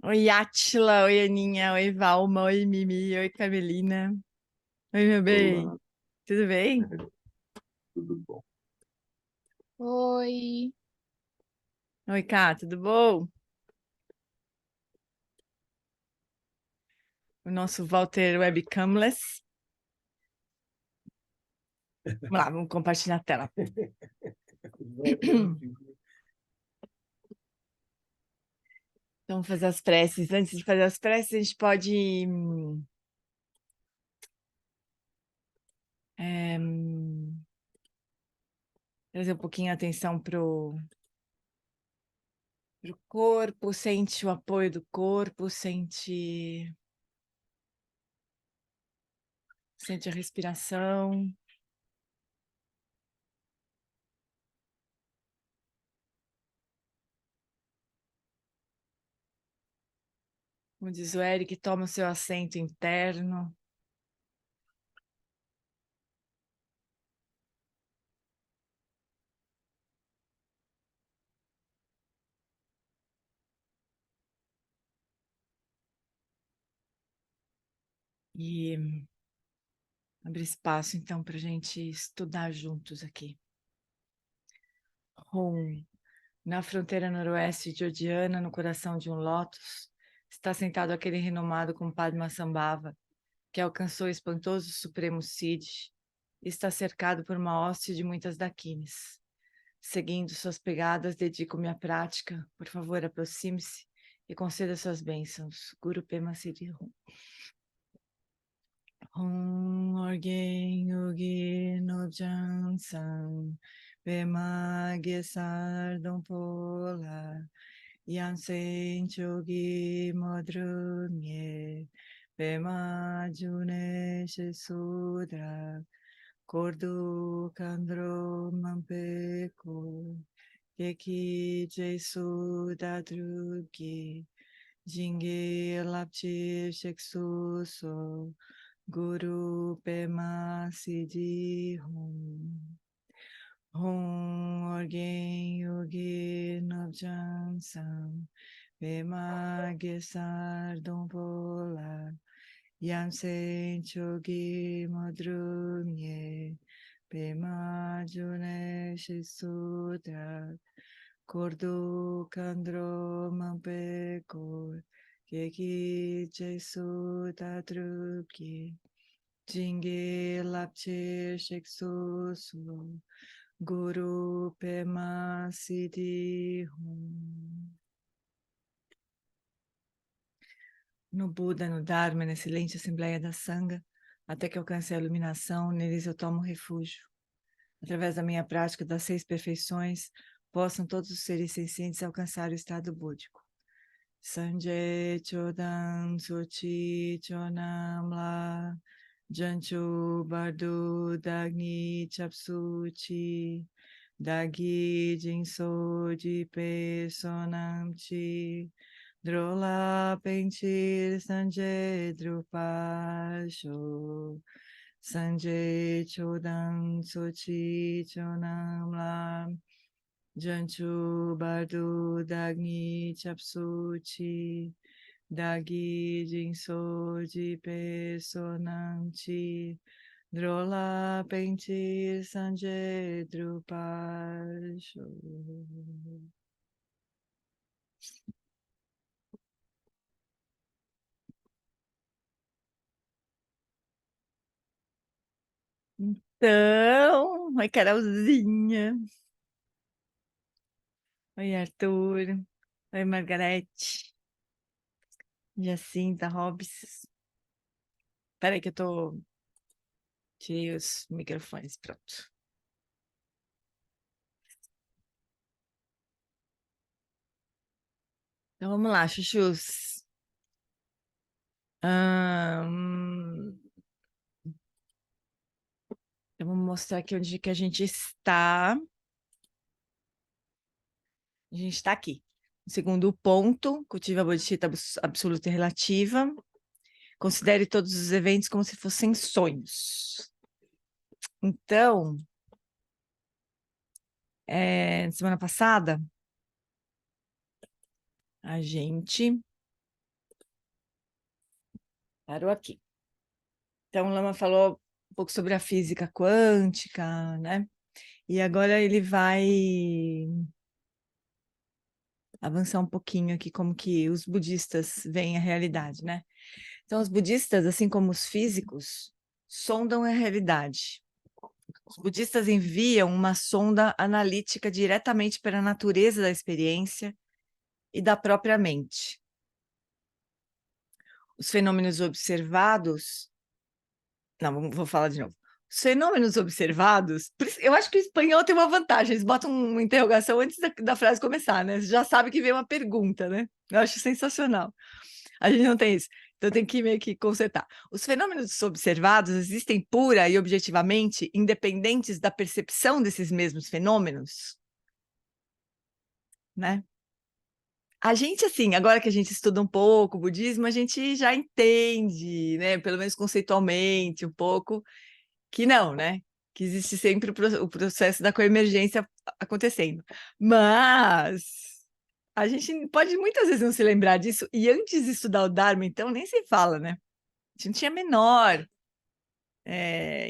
Oi, Átila, oi, Aninha, oi, Valma, oi, Mimi, oi, Carmelina. Oi, meu bem. Olá, Tudo bem? tudo bom? Oi, Oi, Cá, tudo bom? O nosso Walter Webcamless. Vamos lá, vamos compartilhar a tela. Então, vamos fazer as preces. Antes de fazer as preces, a gente pode trazer um pouquinho a atenção pro corpo, sente o apoio do corpo, sente a respiração. Como diz o Eric, toma o seu assento interno. E abre espaço, então, para a gente estudar juntos aqui. Hum. Na fronteira noroeste de Odiana, no coração de um lótus, está sentado aquele renomado compadre Massambhava, que alcançou o espantoso Supremo Cid e está cercado por uma hoste de muitas daquines. Seguindo suas pegadas, dedico-me à prática. Por favor, aproxime-se e conceda suas bênçãos. Guru Pema Siddhi Hum. Orgen Yogi Nobjan San Pema Gesar Dom Pola Yansen Chogi Modrunye Pema June Sudra Kordu Kandro Mampeko Keki Jesu Dadrugi Jinge Lapchi Sheksuso Guru Pema Siddhi Hum. Orgen Yogi Nobjan Sam Pema Gesar Dom Pola Yamsen Chogi Modrunye Pema June Sudra Kordu Kandro Mampeko Keki Jesu Tadruki Jinge Lapche Sheksusu Guru Pema Siddhi Hum. No Buda, no Dharma, na excelente Assembleia da Sangha, até que alcance a iluminação, neles eu tomo refúgio. Através da minha prática das 6 perfeições, possam todos os seres sencientes alcançar o estado búdico. Sanjay Chodan Sochi Chonamla Janchu Bardu Dagni Chapsuchi Dagi Jinso Jipe Sonamchi Drola Pentir Sanjay Drupasho Sanjay Chodan Sochi Chonamla Janchu Bardu Dagni Chapsuchi Dagi Jinso Jipe Sonamchi Drola Pentir Sanjay Drupasho. Então, oi Carolzinha, oi Arthur, oi Margarete, Jacinta, Hobbs. Peraí que eu tirei os microfones, pronto. Então vamos lá, chuchus. Ahn, Eu vou mostrar aqui onde que a gente está. A gente está aqui. O segundo ponto, cultiva a bodhicitta absoluta e relativa. Considere todos os eventos como se fossem sonhos. Então, semana passada, a gente Parou aqui. Então, o Lama falou um pouco sobre a física quântica, né? E agora ele vai avançar um pouquinho aqui, como que os budistas veem a realidade, né? Então, os budistas, assim como os físicos, sondam a realidade. Os budistas enviam uma sonda analítica diretamente para a natureza da experiência e da própria mente. Os fenômenos observados... Não, vou falar de novo. Os fenômenos observados... Eu acho que o espanhol tem uma vantagem, eles botam uma interrogação antes da frase começar, né? Você já sabe que vem uma pergunta, né? Eu acho sensacional. A gente não tem isso. Então tem que meio que consertar. Os fenômenos observados existem pura e objetivamente, independentes da percepção desses mesmos fenômenos, né? A gente, assim, agora que a gente estuda um pouco o budismo, a gente já entende, né? Pelo menos conceitualmente, um pouco, que não, né? Que existe sempre o processo da coemergência acontecendo. Mas a gente pode muitas vezes não se lembrar disso, e antes de estudar o Dharma, então, nem se fala, né? A gente não tinha menor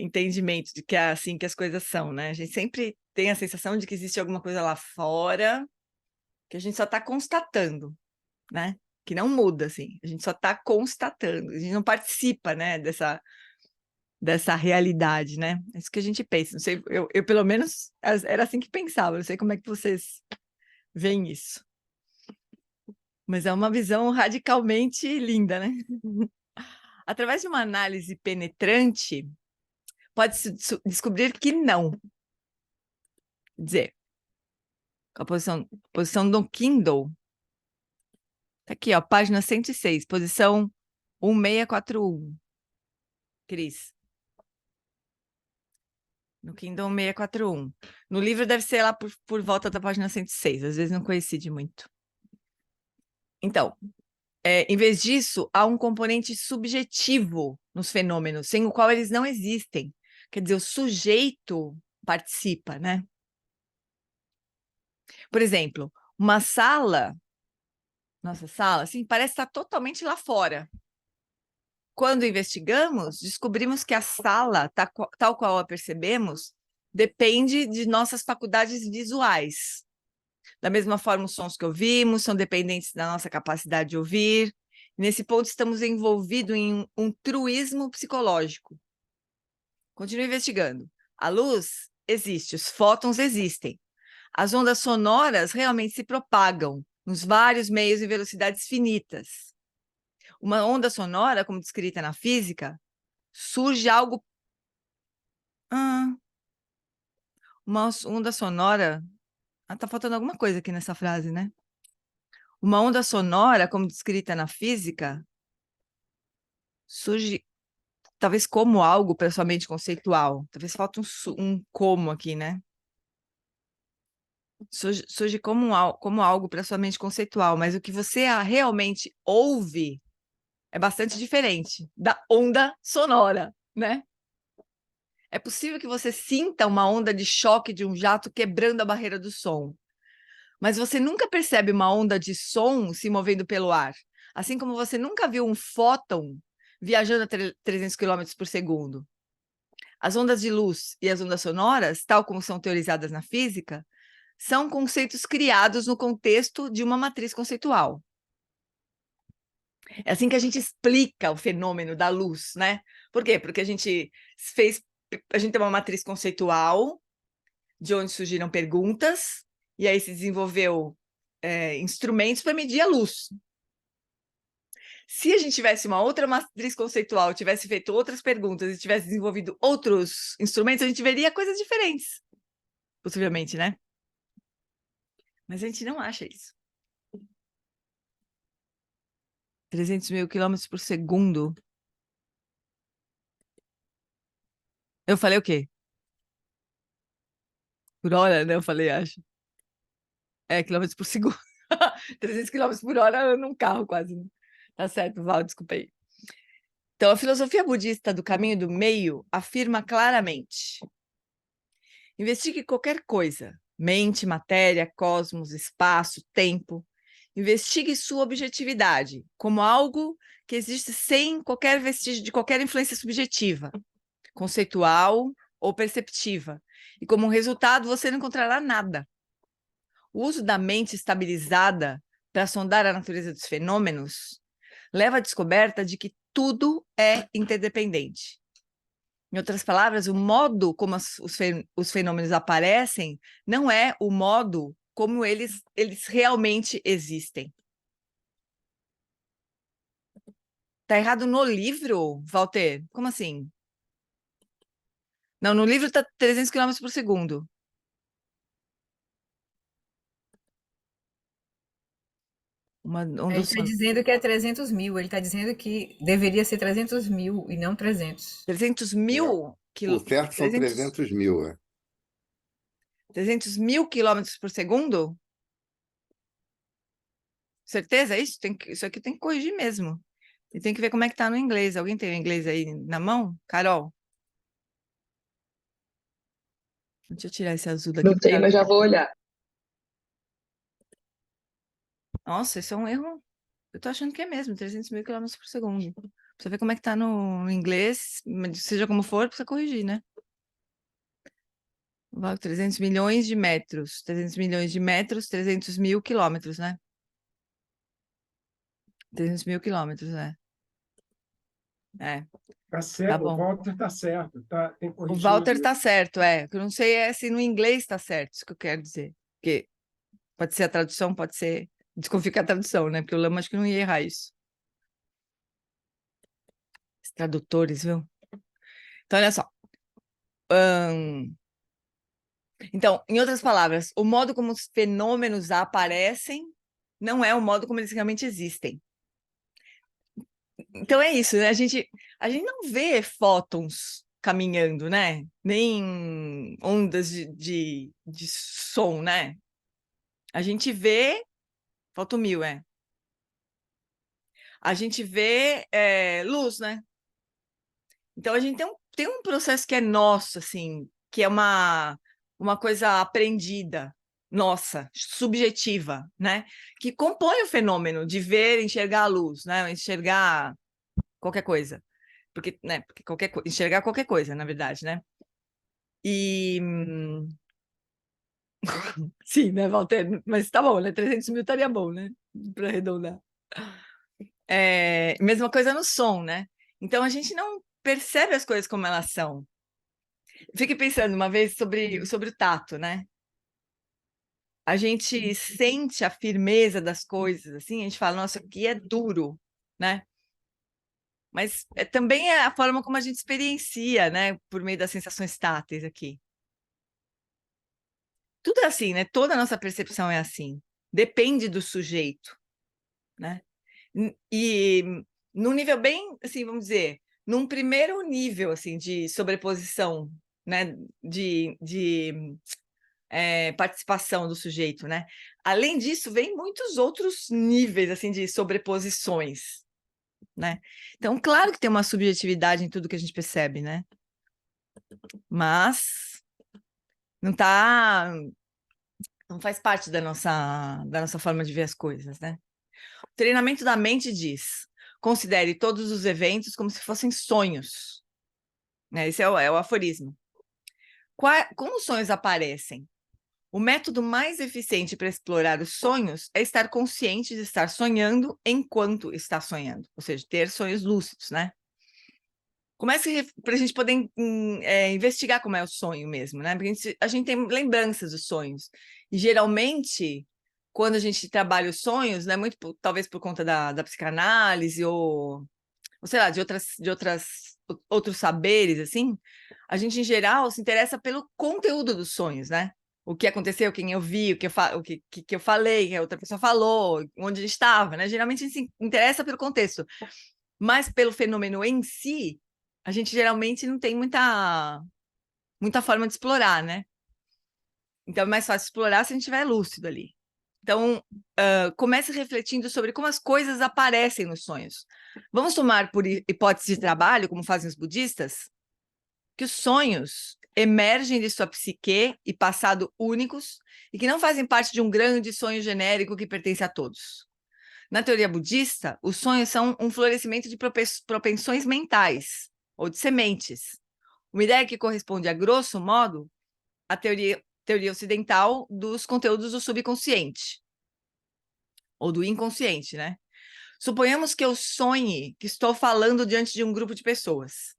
entendimento de que é assim que as coisas são, né? A gente sempre tem a sensação de que existe alguma coisa lá fora que a gente só está constatando, né? Que não muda, assim. A gente só está constatando. A gente não participa, né? Dessa realidade, né? É isso que a gente pensa. Não sei, eu pelo menos era assim que pensava. Não sei como é que vocês veem isso. Mas é uma visão radicalmente linda, né? Através de uma análise penetrante, pode-se descobrir que não. Quer dizer, a posição do Kindle, tá aqui, ó, página 106, posição 1641. Cris. No Kindle 1641. No livro deve ser lá por volta da página 106, às vezes não coincide muito. Então, em vez disso, há um componente subjetivo nos fenômenos, sem o qual eles não existem. Quer dizer, o sujeito participa, né? Por exemplo, uma sala, nossa sala, assim, parece estar totalmente lá fora. Quando investigamos, descobrimos que a sala, tal qual a percebemos, depende de nossas faculdades visuais. Da mesma forma, os sons que ouvimos são dependentes da nossa capacidade de ouvir. Nesse ponto, estamos envolvidos em um truísmo psicológico. Continue investigando. A luz existe, os fótons existem. As ondas sonoras realmente se propagam nos vários meios em velocidades finitas. Uma onda sonora, como descrita na física, surge algo... uma onda sonora... tá faltando alguma coisa aqui nessa frase, né? Uma onda sonora, como descrita na física, surge talvez como algo para sua mente conceitual. Talvez falte um como aqui, né? Surge como algo para sua mente conceitual, mas o que você realmente ouve é bastante diferente da onda sonora, né? É possível que você sinta uma onda de choque de um jato quebrando a barreira do som, mas você nunca percebe uma onda de som se movendo pelo ar, assim como você nunca viu um fóton viajando a 300 km por segundo. As ondas de luz e as ondas sonoras, tal como são teorizadas na física, são conceitos criados no contexto de uma matriz conceitual. É assim que a gente explica o fenômeno da luz, né? Por quê? Porque a gente tem uma matriz conceitual, de onde surgiram perguntas, e aí se desenvolveu instrumentos para medir a luz. Se a gente tivesse uma outra matriz conceitual, tivesse feito outras perguntas e tivesse desenvolvido outros instrumentos, a gente veria coisas diferentes, possivelmente, né? Mas a gente não acha isso. 300 mil quilômetros por segundo. Eu falei o quê? Por hora, né? Eu falei, acho. Quilômetros por segundo. 300 quilômetros por hora num carro quase. Né? Tá certo, Val, desculpa aí. Então, a filosofia budista do caminho do meio afirma claramente: investigue qualquer coisa, mente, matéria, cosmos, espaço, tempo, Investigue sua objetividade como algo que existe sem qualquer vestígio de qualquer influência subjetiva, conceitual ou perceptiva. E como resultado, você não encontrará nada. O uso da mente estabilizada para sondar a natureza dos fenômenos leva à descoberta de que tudo é interdependente. Em outras palavras, o modo como os fenômenos aparecem não é o modo como eles realmente existem. Tá errado no livro, Walter? Como assim? Não, no livro está 300 km por segundo. Ele está dizendo que é 300 mil, ele está dizendo que deveria ser 300 mil e não 300. 300 mil? O certo são 300 mil, 300 mil quilômetros por segundo? Certeza? Isso aqui tem que corrigir mesmo. E tem que ver como é que tá no inglês. Alguém tem o inglês aí na mão? Carol? Deixa eu tirar esse azul daqui. Não tem, mas já vou olhar. Nossa, isso é um erro. Eu tô achando que é mesmo, 300 mil quilômetros por segundo. Precisa ver como é que tá no inglês, seja como for, precisa corrigir, né? 300 milhões de metros. 300 milhões de metros, 300 mil quilômetros, né? 300 mil quilômetros, né? É. Tá certo, Tá bom. o Walter tá certo, tem O corrigido. Walter tá certo, é. O que eu não sei é se no inglês tá certo, isso que eu quero dizer. Porque pode ser a tradução, pode ser... Desconfio que é a tradução, né? Porque o Lama acho que não ia errar isso. Os tradutores, viu? Então, olha só. Então, em outras palavras, o modo como os fenômenos aparecem não é o modo como eles realmente existem. Então é isso, né? A gente não vê fótons caminhando, né? Nem ondas de som, né? A gente vê... Faltam 1000, é. A gente vê luz, né? Então a gente tem um processo que é nosso, assim, que é uma coisa aprendida, nossa, subjetiva, né? Que compõe o fenômeno de ver, enxergar a luz, né? Enxergar qualquer coisa. Porque, né? Porque enxergar qualquer coisa, na verdade, né? E... Sim, né, Walter? Mas tá bom, né? 300 mil estaria bom, né? Para arredondar. Mesma coisa no som, né? Então a gente não percebe as coisas como elas são. Fiquei pensando uma vez sobre o tato, né? A gente sente a firmeza das coisas, assim, a gente fala, nossa, aqui é duro, né? Mas também é a forma como a gente experiencia, né? Por meio das sensações táteis aqui. Tudo é assim, né? Toda a nossa percepção é assim. Depende do sujeito, né? E num nível bem, assim, vamos dizer, num primeiro nível, assim, de sobreposição, né? De participação do sujeito, né? Além disso, vem muitos outros níveis, assim, de sobreposições, né? Então, claro que tem uma subjetividade em tudo que a gente percebe, né? Mas não faz parte da nossa forma de ver as coisas, né? O treinamento da mente diz: considere todos os eventos como se fossem sonhos, né? Esse é o aforismo. Como os sonhos aparecem? O método mais eficiente para explorar os sonhos é estar consciente de estar sonhando enquanto está sonhando, ou seja, ter sonhos lúcidos, né? Comece para a gente poder investigar como é o sonho mesmo, né? Porque a gente tem lembranças dos sonhos. E geralmente, quando a gente trabalha os sonhos, né, talvez por conta da psicanálise ou sei lá, de outros saberes, assim, a gente, em geral, se interessa pelo conteúdo dos sonhos, né? O que aconteceu, quem eu vi, o que eu falei, que a outra pessoa falou, onde ele estava, né? Geralmente a gente se interessa pelo contexto, mas pelo fenômeno em si, a gente geralmente não tem muita forma de explorar, né? Então é mais fácil explorar se a gente estiver lúcido ali. Então, comece refletindo sobre como as coisas aparecem nos sonhos. Vamos tomar por hipótese de trabalho, como fazem os budistas, que os sonhos, emergem de sua psique e passado únicos e que não fazem parte de um grande sonho genérico que pertence a todos. Na teoria budista, os sonhos são um florescimento de propensões mentais ou de sementes. Uma ideia que corresponde, a grosso modo, à teoria ocidental dos conteúdos do subconsciente ou do inconsciente, né? Suponhamos que eu sonhe que estou falando diante de um grupo de pessoas.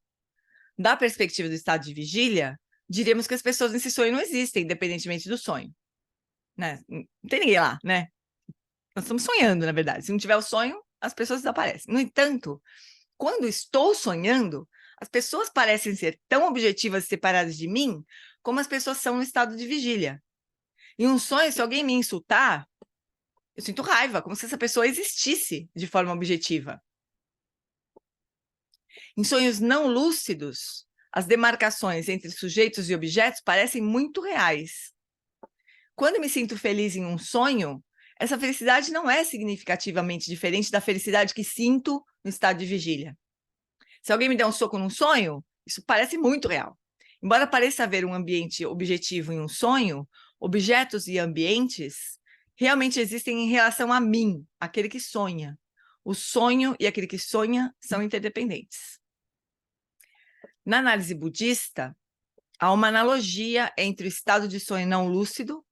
Da perspectiva do estado de vigília, diríamos que as pessoas nesse sonho não existem, independentemente do sonho. Né? Não tem ninguém lá, né? Nós estamos sonhando, na verdade. Se não tiver o sonho, as pessoas desaparecem. No entanto, quando estou sonhando, as pessoas parecem ser tão objetivas e separadas de mim como as pessoas são no estado de vigília. Em um sonho, se alguém me insultar, eu sinto raiva, como se essa pessoa existisse de forma objetiva. Em sonhos não lúcidos, as demarcações entre sujeitos e objetos parecem muito reais. Quando me sinto feliz em um sonho, essa felicidade não é significativamente diferente da felicidade que sinto no estado de vigília. Se alguém me der um soco num sonho, isso parece muito real. Embora pareça haver um ambiente objetivo em um sonho, objetos e ambientes realmente existem em relação a mim, aquele que sonha. O sonho e aquele que sonha são interdependentes. Na análise budista, há uma analogia entre o estado de sonho não lúcido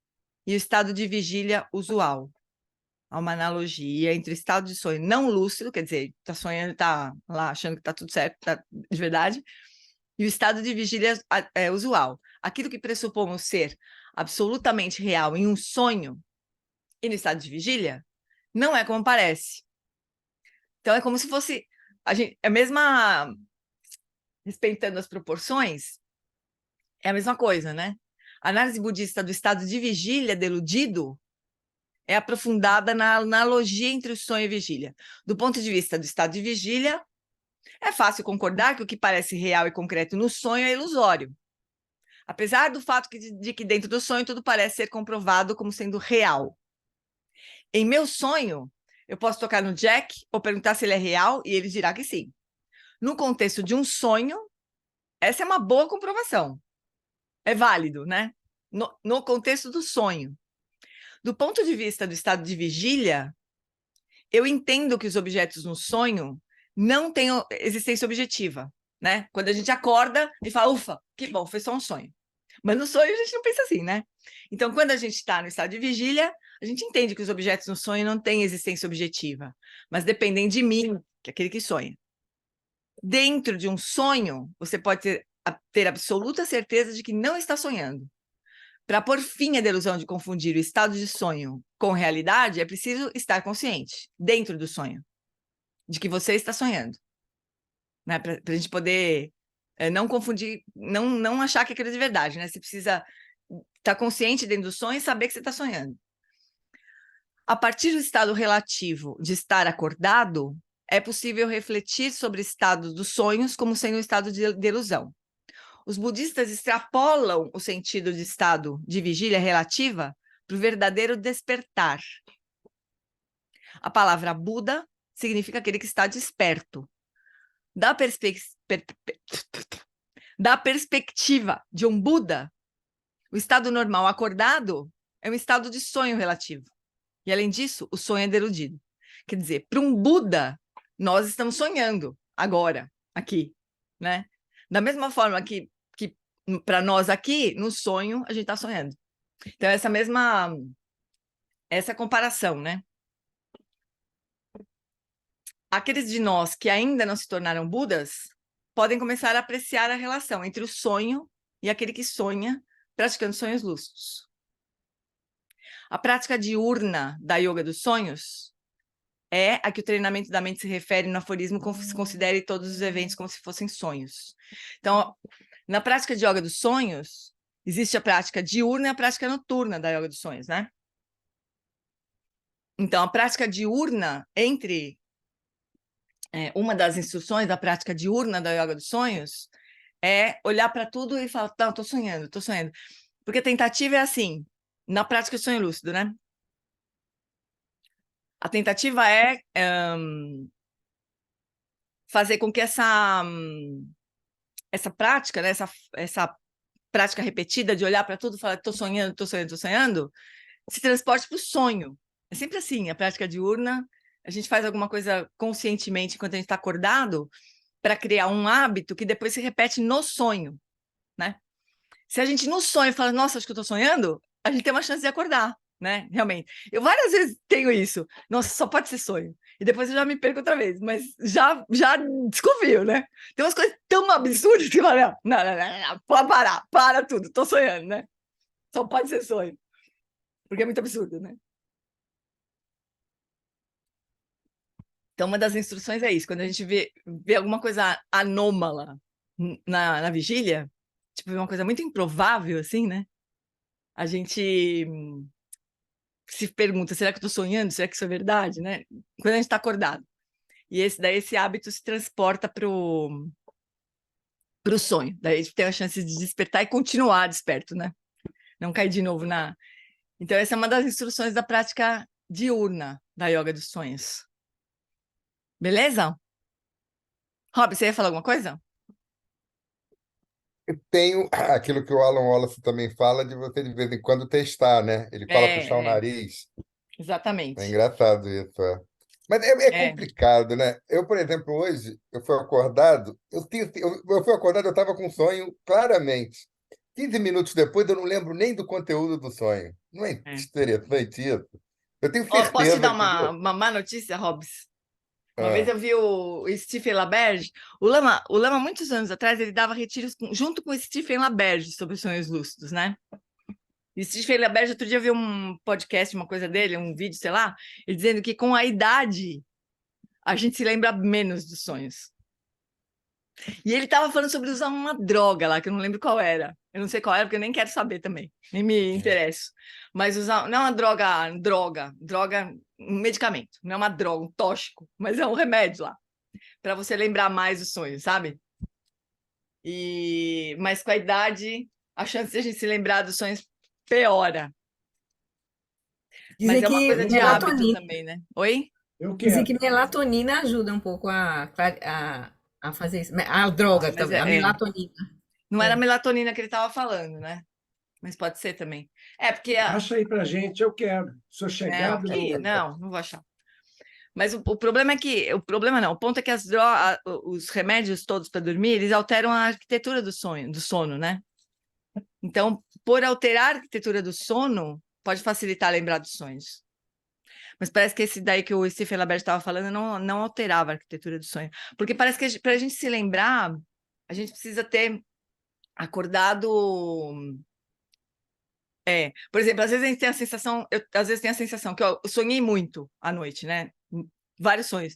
e o estado de vigília usual. Há uma analogia entre o estado de sonho não lúcido, quer dizer, está sonhando, está lá achando que está tudo certo, tá de verdade, e o estado de vigília usual. Aquilo que pressupomos ser absolutamente real em um sonho e no estado de vigília, não é como parece. Então, é como se fosse a mesma, respeitando as proporções, é a mesma coisa, né? A análise budista do estado de vigília deludido é aprofundada na analogia entre o sonho e a vigília. Do ponto de vista do estado de vigília, é fácil concordar que o que parece real e concreto no sonho é ilusório. Apesar do fato de que dentro do sonho tudo parece ser comprovado como sendo real. Em meu sonho, eu posso tocar no Jack ou perguntar se ele é real e ele dirá que sim. No contexto de um sonho, essa é uma boa comprovação. É válido, né? No contexto do sonho. Do ponto de vista do estado de vigília, eu entendo que os objetos no sonho não têm existência objetiva, né? Quando a gente acorda e fala, ufa, que bom, foi só um sonho. Mas no sonho a gente não pensa assim, né? Então, quando a gente está no estado de vigília, a gente entende que os objetos no sonho não têm existência objetiva, mas dependem de mim, que é aquele que sonha. Dentro de um sonho, você pode ter absoluta certeza de que não está sonhando. Para pôr fim à delusão de confundir o estado de sonho com realidade, é preciso estar consciente, dentro do sonho, de que você está sonhando. Né? Para a gente poder não confundir, não achar que aquilo é de verdade. Né? Você precisa estar consciente dentro do sonho e saber que você está sonhando. A partir do estado relativo de estar acordado, é possível refletir sobre o estado dos sonhos como sendo um estado de ilusão. Os budistas extrapolam o sentido de estado de vigília relativa para o verdadeiro despertar. A palavra Buda significa aquele que está desperto. Da perspectiva de um Buda, o estado normal acordado é um estado de sonho relativo. E, além disso, o sonho é deludido. Quer dizer, para um Buda, nós estamos sonhando agora, aqui, né? Da mesma forma que para nós aqui, no sonho, a gente está sonhando. Então, essa comparação, né? Aqueles de nós que ainda não se tornaram Budas podem começar a apreciar a relação entre o sonho e aquele que sonha praticando sonhos lúcidos. A prática diurna da yoga dos sonhos é a que o treinamento da mente se refere no aforismo como se considere todos os eventos como se fossem sonhos. Então, na prática de yoga dos sonhos, existe a prática diurna e a prática noturna da yoga dos sonhos, né? Então, a prática diurna, uma das instruções da prática diurna da yoga dos sonhos, é olhar para tudo e falar, não, estou sonhando. Porque a tentativa é assim, na prática de sonho lúcido, né? A tentativa é fazer com que essa prática, né, essa prática repetida de olhar para tudo e falar, estou sonhando, se transporte para o sonho. É sempre assim, a prática diurna, a gente faz alguma coisa conscientemente enquanto a gente está acordado para criar um hábito que depois se repete no sonho, né? Se a gente no sonho fala, nossa, acho que eu estou sonhando, a gente tem uma chance de acordar, né? Realmente. Eu várias vezes tenho isso. Nossa, só pode ser sonho. E depois eu já me perco outra vez, mas já desconfio, né? Tem umas coisas tão absurdas que fala, não, pode parar, para tudo, tô sonhando, né? Só pode ser sonho. Porque é muito absurdo, né? Então, uma das instruções é isso. Quando a gente vê alguma coisa anômala na vigília, tipo, uma coisa muito improvável, assim, né? A gente se pergunta, será que eu estou sonhando? Será que isso é verdade, né? Quando a gente está acordado. E esse hábito se transporta para o sonho. Daí a gente tem a chance de despertar e continuar desperto, né? Não cair de novo na... Então, essa é uma das instruções da prática diurna da yoga dos sonhos. Beleza? Rob, você ia falar alguma coisa? Eu tenho aquilo que o Alan Wallace também fala, de você de vez em quando testar, né? Ele fala puxar o nariz. É Exatamente. engraçado isso, é. Mas é complicado, né? Eu, por exemplo, hoje, eu fui acordado, eu fui acordado, eu estava com um sonho claramente. 15 minutos depois, eu não lembro nem do conteúdo do sonho. Não é interessante isso? Eu tenho Ó, posso te dar certeza uma má notícia, Robs? Uma vez Ah, eu vi o Stephen LaBerge. O Lama, muitos anos atrás, ele dava retiros junto com o Stephen LaBerge sobre sonhos lúcidos, né? E o Stephen LaBerge, outro dia eu vi um podcast, uma coisa dele, um vídeo, sei lá, ele dizendo que com a idade a gente se lembra menos dos sonhos. E ele estava falando sobre usar uma droga lá, que eu não lembro qual era. Eu não sei qual era, porque eu nem quero saber também. Nem me interesso. Mas usar, não é uma droga, um medicamento. Não é uma droga, um tóxico, mas é um remédio lá. Para você lembrar mais dos sonhos, sabe? Mas com a idade, a chance de a gente se lembrar dos sonhos piora. Mas Dizem é uma que coisa de hábito melatonina, também, né? Oi? Eu dizem quero. que melatonina ajuda um pouco a fazer isso. A droga Mas também, a melatonina. não era a É. melatonina que ele estava falando, né? Mas pode ser também. É, porque Acha aí pra gente, eu quero. Sou chegado no negócio. não vou achar. Mas o problema é que, o problema não, o ponto é que os remédios todos para dormir, eles alteram a arquitetura do sono, né? Então, por alterar a arquitetura do sono, pode facilitar lembrar dos sonhos. Mas parece que esse daí que o Stephen LaBerge estava falando não alterava a arquitetura do sonho. Porque parece que para a gente se lembrar, a gente precisa ter acordado... por exemplo, às vezes a gente tem a sensação, às vezes tem a sensação que eu sonhei muito à noite, né? Vários sonhos.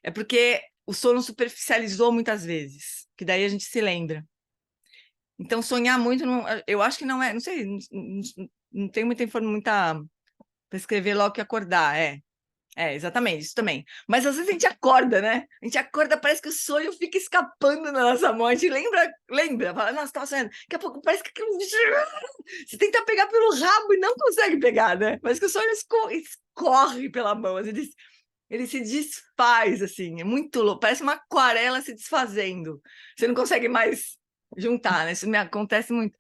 É porque o sono superficializou muitas vezes, que daí a gente se lembra. Então, sonhar muito, eu acho que não é, não sei, não tem muita para escrever logo que acordar, exatamente, isso também. Mas às vezes a gente acorda, né? A gente acorda, parece que o sonho fica escapando na nossa mão. A gente lembra, fala, nossa, estava sonhando. Daqui a pouco parece que aquilo... Você tenta pegar pelo rabo e não consegue pegar, né? Mas que o sonho escorre pela mão, ele se desfaz, assim, é muito louco. Parece uma aquarela se desfazendo. Você não consegue mais juntar, né? Isso me acontece muito.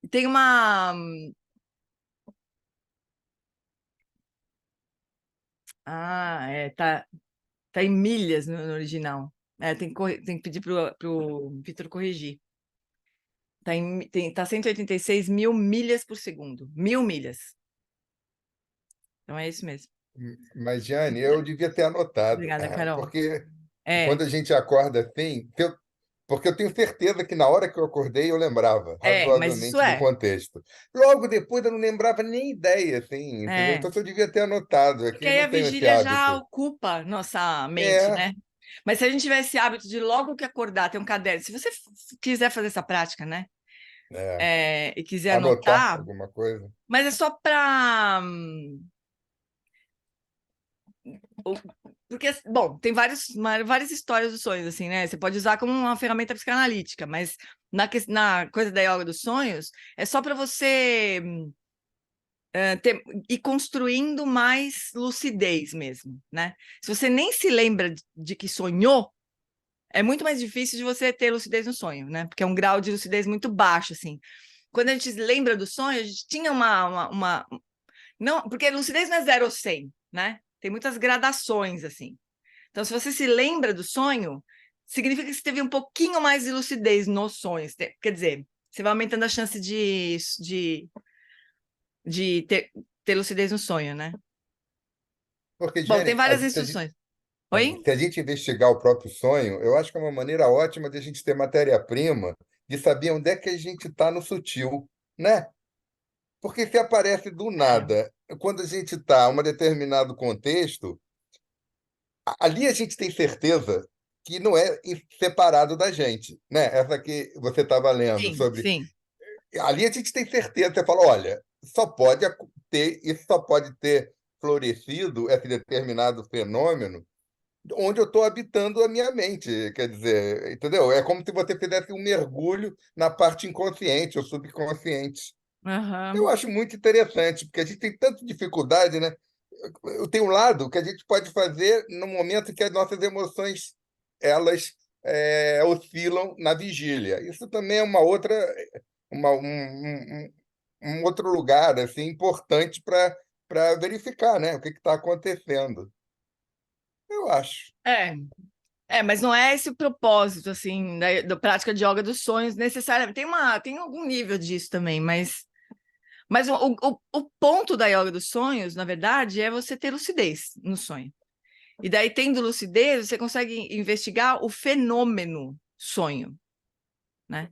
E tem uma... tá em milhas no original. Tem que pedir pro Vitor corrigir. Tá 186 mil milhas por segundo. 1000 milhas. Então é isso mesmo. mas, Jane, eu devia ter anotado, Obrigada, Carol. porque quando a gente acorda assim, porque eu tenho certeza que na hora que eu acordei eu lembrava Mas isso razoavelmente do contexto. Logo depois eu não lembrava nem ideia, assim, entendeu? Então eu devia ter anotado Porque aqui, aí não a tenho esse vigília já hábito. ocupa nossa mente, É, né? Mas se a gente tiver esse hábito de logo que acordar, ter um caderno, se você quiser fazer essa prática, né? é. E quiser Anotar anotar, alguma coisa. mas é só para... Porque, bom, tem várias histórias dos sonhos, assim, né? Você pode usar como uma ferramenta psicanalítica, mas na coisa da yoga dos sonhos, é só para você ir construindo mais lucidez mesmo, né? Se você nem se lembra de que sonhou, é muito mais difícil de você ter lucidez no sonho, né? Porque é um grau de lucidez muito baixo, assim. Quando a gente lembra do sonho, a gente tinha uma... Não, porque lucidez não é 0 ou 100, né? Tem muitas gradações, assim. Então, se você se lembra do sonho, significa que você teve um pouquinho mais de lucidez nos sonhos. Quer dizer, você vai aumentando a chance de ter lucidez no sonho, né? Porque, Bom, tem Jenny, várias instruções. Oi? se a gente investigar o próprio sonho, eu acho que é uma maneira ótima de a gente ter matéria-prima, de saber onde é que a gente está no sutil, né? Porque se aparece do É. nada, quando a gente está em um determinado contexto, ali a gente tem certeza que não é separado da gente, né? Essa que você estava lendo Sim, sobre. sim. Ali a gente tem certeza, você fala, olha, só pode isso só pode ter florescido, esse determinado fenômeno, onde eu estou habitando a minha mente. Quer dizer, entendeu? É como se você fizesse um mergulho na parte inconsciente ou subconsciente. Eu Aham. acho muito interessante, porque a gente tem tanta dificuldade, né? Eu tenho um lado que a gente pode fazer no momento que as nossas emoções elas oscilam na vigília. Isso também é uma outra, um outro lugar assim importante para verificar, né? O que está acontecendo. Eu acho. Mas não é esse o propósito, assim, da prática de yoga dos sonhos, necessariamente. Tem algum nível disso também, mas o ponto da yoga dos sonhos, na verdade, é você ter lucidez no sonho. E daí, tendo lucidez, você consegue investigar o fenômeno sonho, né?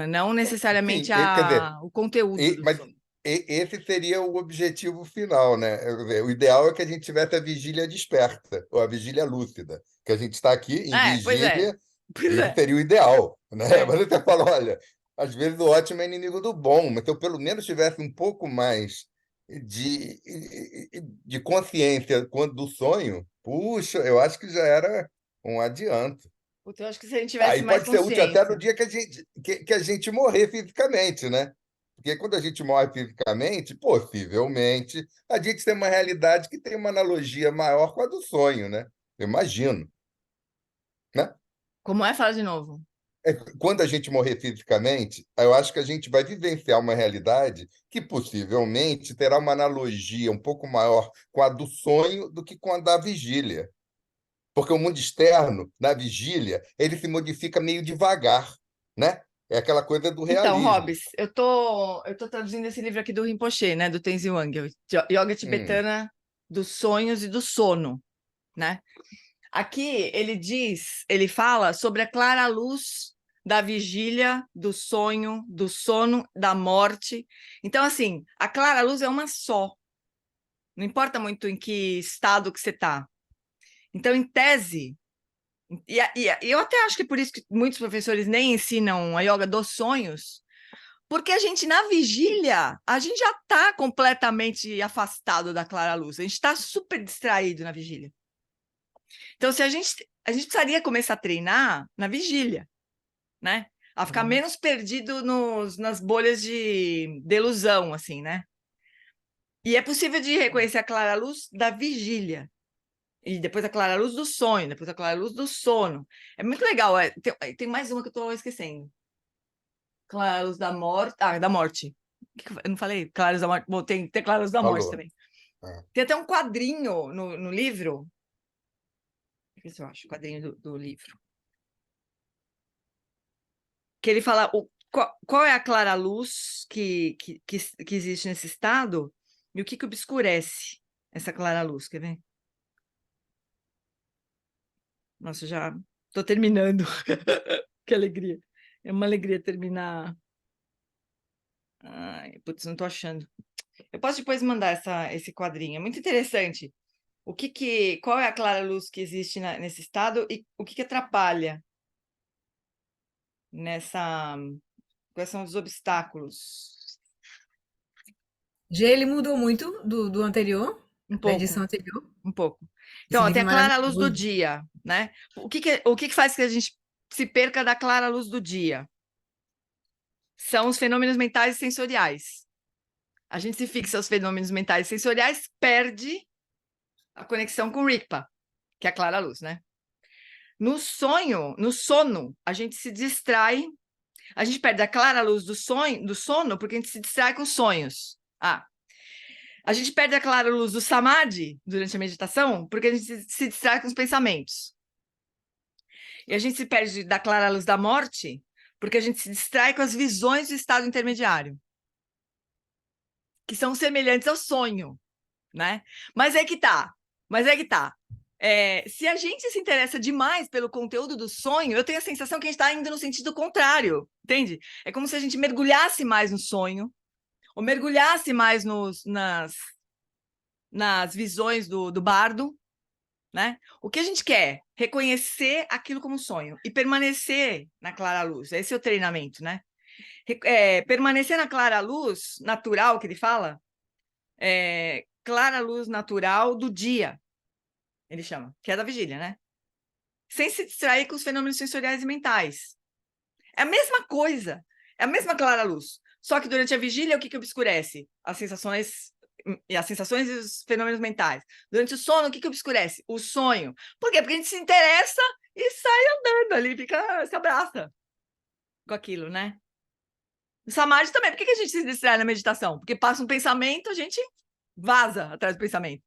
Não necessariamente Sim, quer dizer, o conteúdo do mas sonho. esse seria o objetivo final, né? Quer dizer, o ideal é que a gente tivesse a vigília desperta, ou a vigília lúcida, que a gente está aqui em Pois é. vigília. Pois Isso é. seria o ideal, né? É. Mas você fala, olha, às vezes o ótimo é inimigo do bom, mas se eu pelo menos tivesse um pouco mais de, de consciência quando do sonho, puxa, eu acho que já era um adianto. Puta, eu acho que se a gente tivesse Aí mais pode ser útil até no consciência. dia que a gente morrer fisicamente, né? Porque quando a gente morre fisicamente, possivelmente, a gente tem uma realidade que tem uma analogia maior com a do sonho, né? Eu imagino, né? Como é? Fala de novo. Quando a gente morrer fisicamente, eu acho que a gente vai vivenciar uma realidade que possivelmente terá uma analogia um pouco maior com a do sonho do que com a da vigília. Porque o mundo externo, na vigília, ele se modifica meio devagar, né? É aquela coisa do Então, realismo. Hobbes, eu tô traduzindo esse livro aqui do Rinpoche, né, do Tenzin Wangyal, Yoga Hum, Tibetana dos Sonhos e do Sono, né? Aqui ele fala sobre a clara luz da vigília, do sonho, do sono, da morte. Então, assim, a clara luz é uma só. Não importa muito em que estado que você está. Então, em tese, e eu até acho que é por isso que muitos professores nem ensinam a yoga dos sonhos, porque a gente, na vigília, a gente já está completamente afastado da clara luz. A gente está super distraído na vigília. Então, se a gente precisaria começar a treinar na vigília, né? A ficar menos perdido nas bolhas de delusão, assim, né? E é possível de reconhecer a clara luz da vigília. E depois a clara luz do sonho, depois a clara luz do sono. É muito legal. Tem mais uma que eu estou esquecendo. Clara luz da morte. Ah, da morte. Eu não falei? Clara luz da morte. Bom, tem clara luz da morte falou. também. É. Tem até um quadrinho no livro. Deixa eu ver se eu acho o quadrinho do livro. Que ele fala qual é a clara luz que existe nesse estado e o que obscurece essa clara luz. Quer ver? Nossa, já estou terminando. Que alegria. É uma alegria terminar. Ai, putz, não estou achando. Eu posso depois mandar esse quadrinho. É muito interessante. Qual é a clara luz que existe nesse estado e o que atrapalha nessa. Quais são os obstáculos? Ele mudou muito do anterior, Um da pouco, edição anterior. um pouco. Esse Então, ó, livro tem é a clara luz do maravilhoso. dia, né? O que faz que a gente se perca da clara luz do dia? São os fenômenos mentais e sensoriais. A gente se fixa aos fenômenos mentais e sensoriais, perde a conexão com Rigpa, que é a clara luz, né? No sono, a gente se distrai, a gente perde a clara luz do sono, porque a gente se distrai com sonhos. A gente perde a clara luz do samadhi durante a meditação, porque a gente se distrai com os pensamentos. E a gente se perde da clara luz da morte, porque a gente se distrai com as visões do estado intermediário, que são semelhantes ao sonho, né? Mas é que tá. Se a gente se interessa demais pelo conteúdo do sonho, eu tenho a sensação que a gente está indo no sentido contrário, entende? É como se a gente mergulhasse mais no sonho, ou mergulhasse mais nas visões do bardo, né? O que a gente quer? Reconhecer aquilo como sonho e permanecer na clara luz. Esse é o treinamento, né? Permanecer na clara luz natural, que ele fala, clara luz natural do dia, ele chama, que é da vigília, né? Sem se distrair com os fenômenos sensoriais e mentais. É a mesma coisa, é a mesma clara luz. Só que durante a vigília, o que obscurece? As sensações e os fenômenos mentais. Durante o sono, o que obscurece? O sonho. Por quê? Porque a gente se interessa e sai andando ali, se abraça com aquilo, né? O samadhi também. Por que a gente se distrai na meditação? Porque passa um pensamento, a gente vaza atrás do pensamento.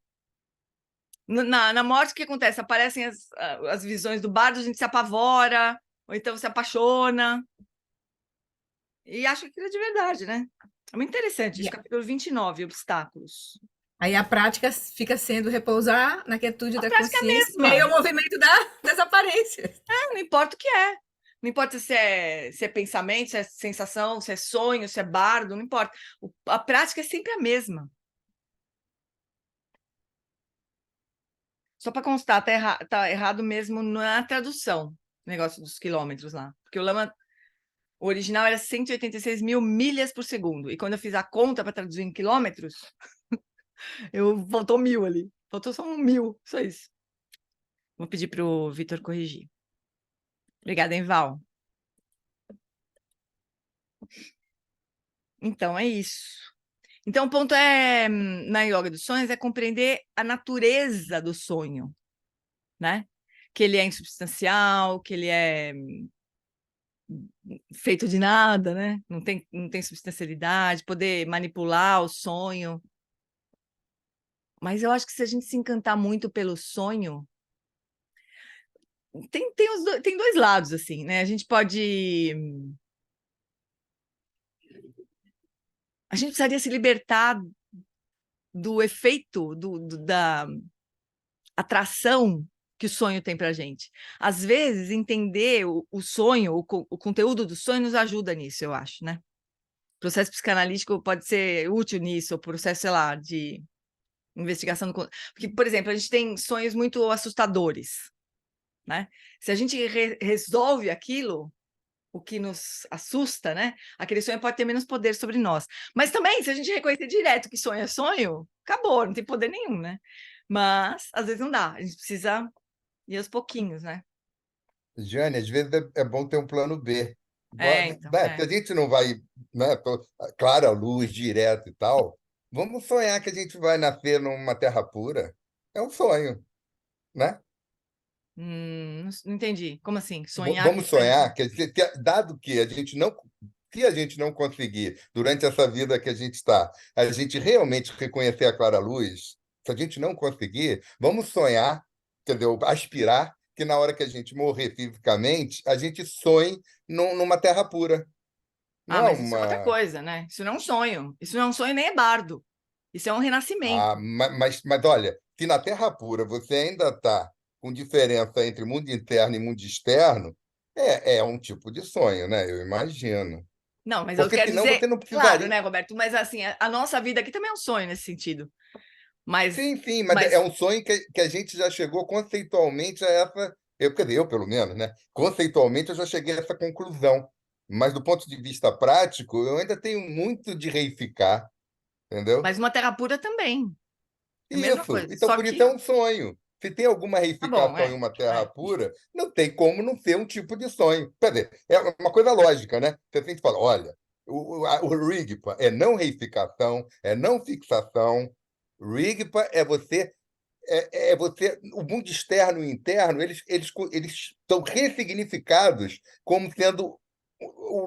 Na morte, o que acontece? Aparecem as visões do bardo, a gente se apavora, ou então se apaixona. E acha que aquilo é de verdade, né? É muito interessante. Isso, capítulo 29, obstáculos. Aí a prática fica sendo repousar na quietude da consciência, meio ao movimento das aparências. Não importa o que é. Não importa se é pensamento, se é sensação, se é sonho, se é bardo, não importa. A prática é sempre a mesma. Só para constar, tá errado mesmo na tradução, o negócio dos quilômetros lá. Porque o original era 186 mil milhas por segundo. E quando eu fiz a conta para traduzir em quilômetros, faltou 1000 ali. Faltou só 1000, só isso. Vou pedir para o Vitor corrigir. Obrigada, hein, Val? Então, é isso. Então, o ponto na yoga dos sonhos, é compreender a natureza do sonho, né? Que ele é insubstancial, que ele é feito de nada, né? Não tem substancialidade, poder manipular o sonho. Mas eu acho que se a gente se encantar muito pelo sonho, tem dois lados, assim, né? A gente precisaria se libertar do efeito, da atração que o sonho tem para a gente. Às vezes, entender o sonho, o conteúdo do sonho nos ajuda nisso, eu acho, né? O processo psicanalítico pode ser útil nisso, o processo, sei lá, de investigação. Porque, por exemplo, a gente tem sonhos muito assustadores, né? Se a gente resolve aquilo, o que nos assusta, né? Aquele sonho pode ter menos poder sobre nós. Mas também, se a gente reconhecer direto que sonho é sonho, acabou, não tem poder nenhum, né? Mas, às vezes, não dá. A gente precisa ir aos pouquinhos, né? Jane, às vezes é bom ter um plano B. Porque a gente não vai, né, clara luz, direto e tal. Vamos sonhar que a gente vai nascer numa terra pura. É um sonho, né? Não entendi. Como assim? Sonhar Vamos sonhar dado que se a gente não conseguir, durante essa vida que a gente está, a gente realmente reconhecer a clara luz, se a gente não conseguir, vamos sonhar, entendeu? Aspirar que na hora que a gente morrer fisicamente, a gente sonhe numa terra pura. Mas isso é outra coisa, né? Isso não é um sonho. Isso não é um sonho nem é bardo. Isso é um renascimento. Mas olha, se na terra pura você ainda está com diferença entre mundo interno e mundo externo, é um tipo de sonho, né? Eu imagino. Não, mas porque eu quero senão dizer, você não precisaria... claro, né, Roberto? Mas assim, a nossa vida aqui também é um sonho nesse sentido. Mas, sim, mas é um sonho que a gente já chegou conceitualmente a essa... Quer dizer, eu pelo menos, né? Conceitualmente eu já cheguei a essa conclusão. Mas do ponto de vista prático, eu ainda tenho muito de reificar, entendeu? Mas uma terra pura também. É a mesma coisa. Então, Só por que... isso é um sonho. Se tem alguma reificação em uma terra pura, não tem como não ser um tipo de sonho. Quer dizer, é uma coisa lógica, né? Você tem que falar, olha, o Rigpa é não reificação, é não fixação. Rigpa é você o mundo externo e interno, eles estão ressignificados como sendo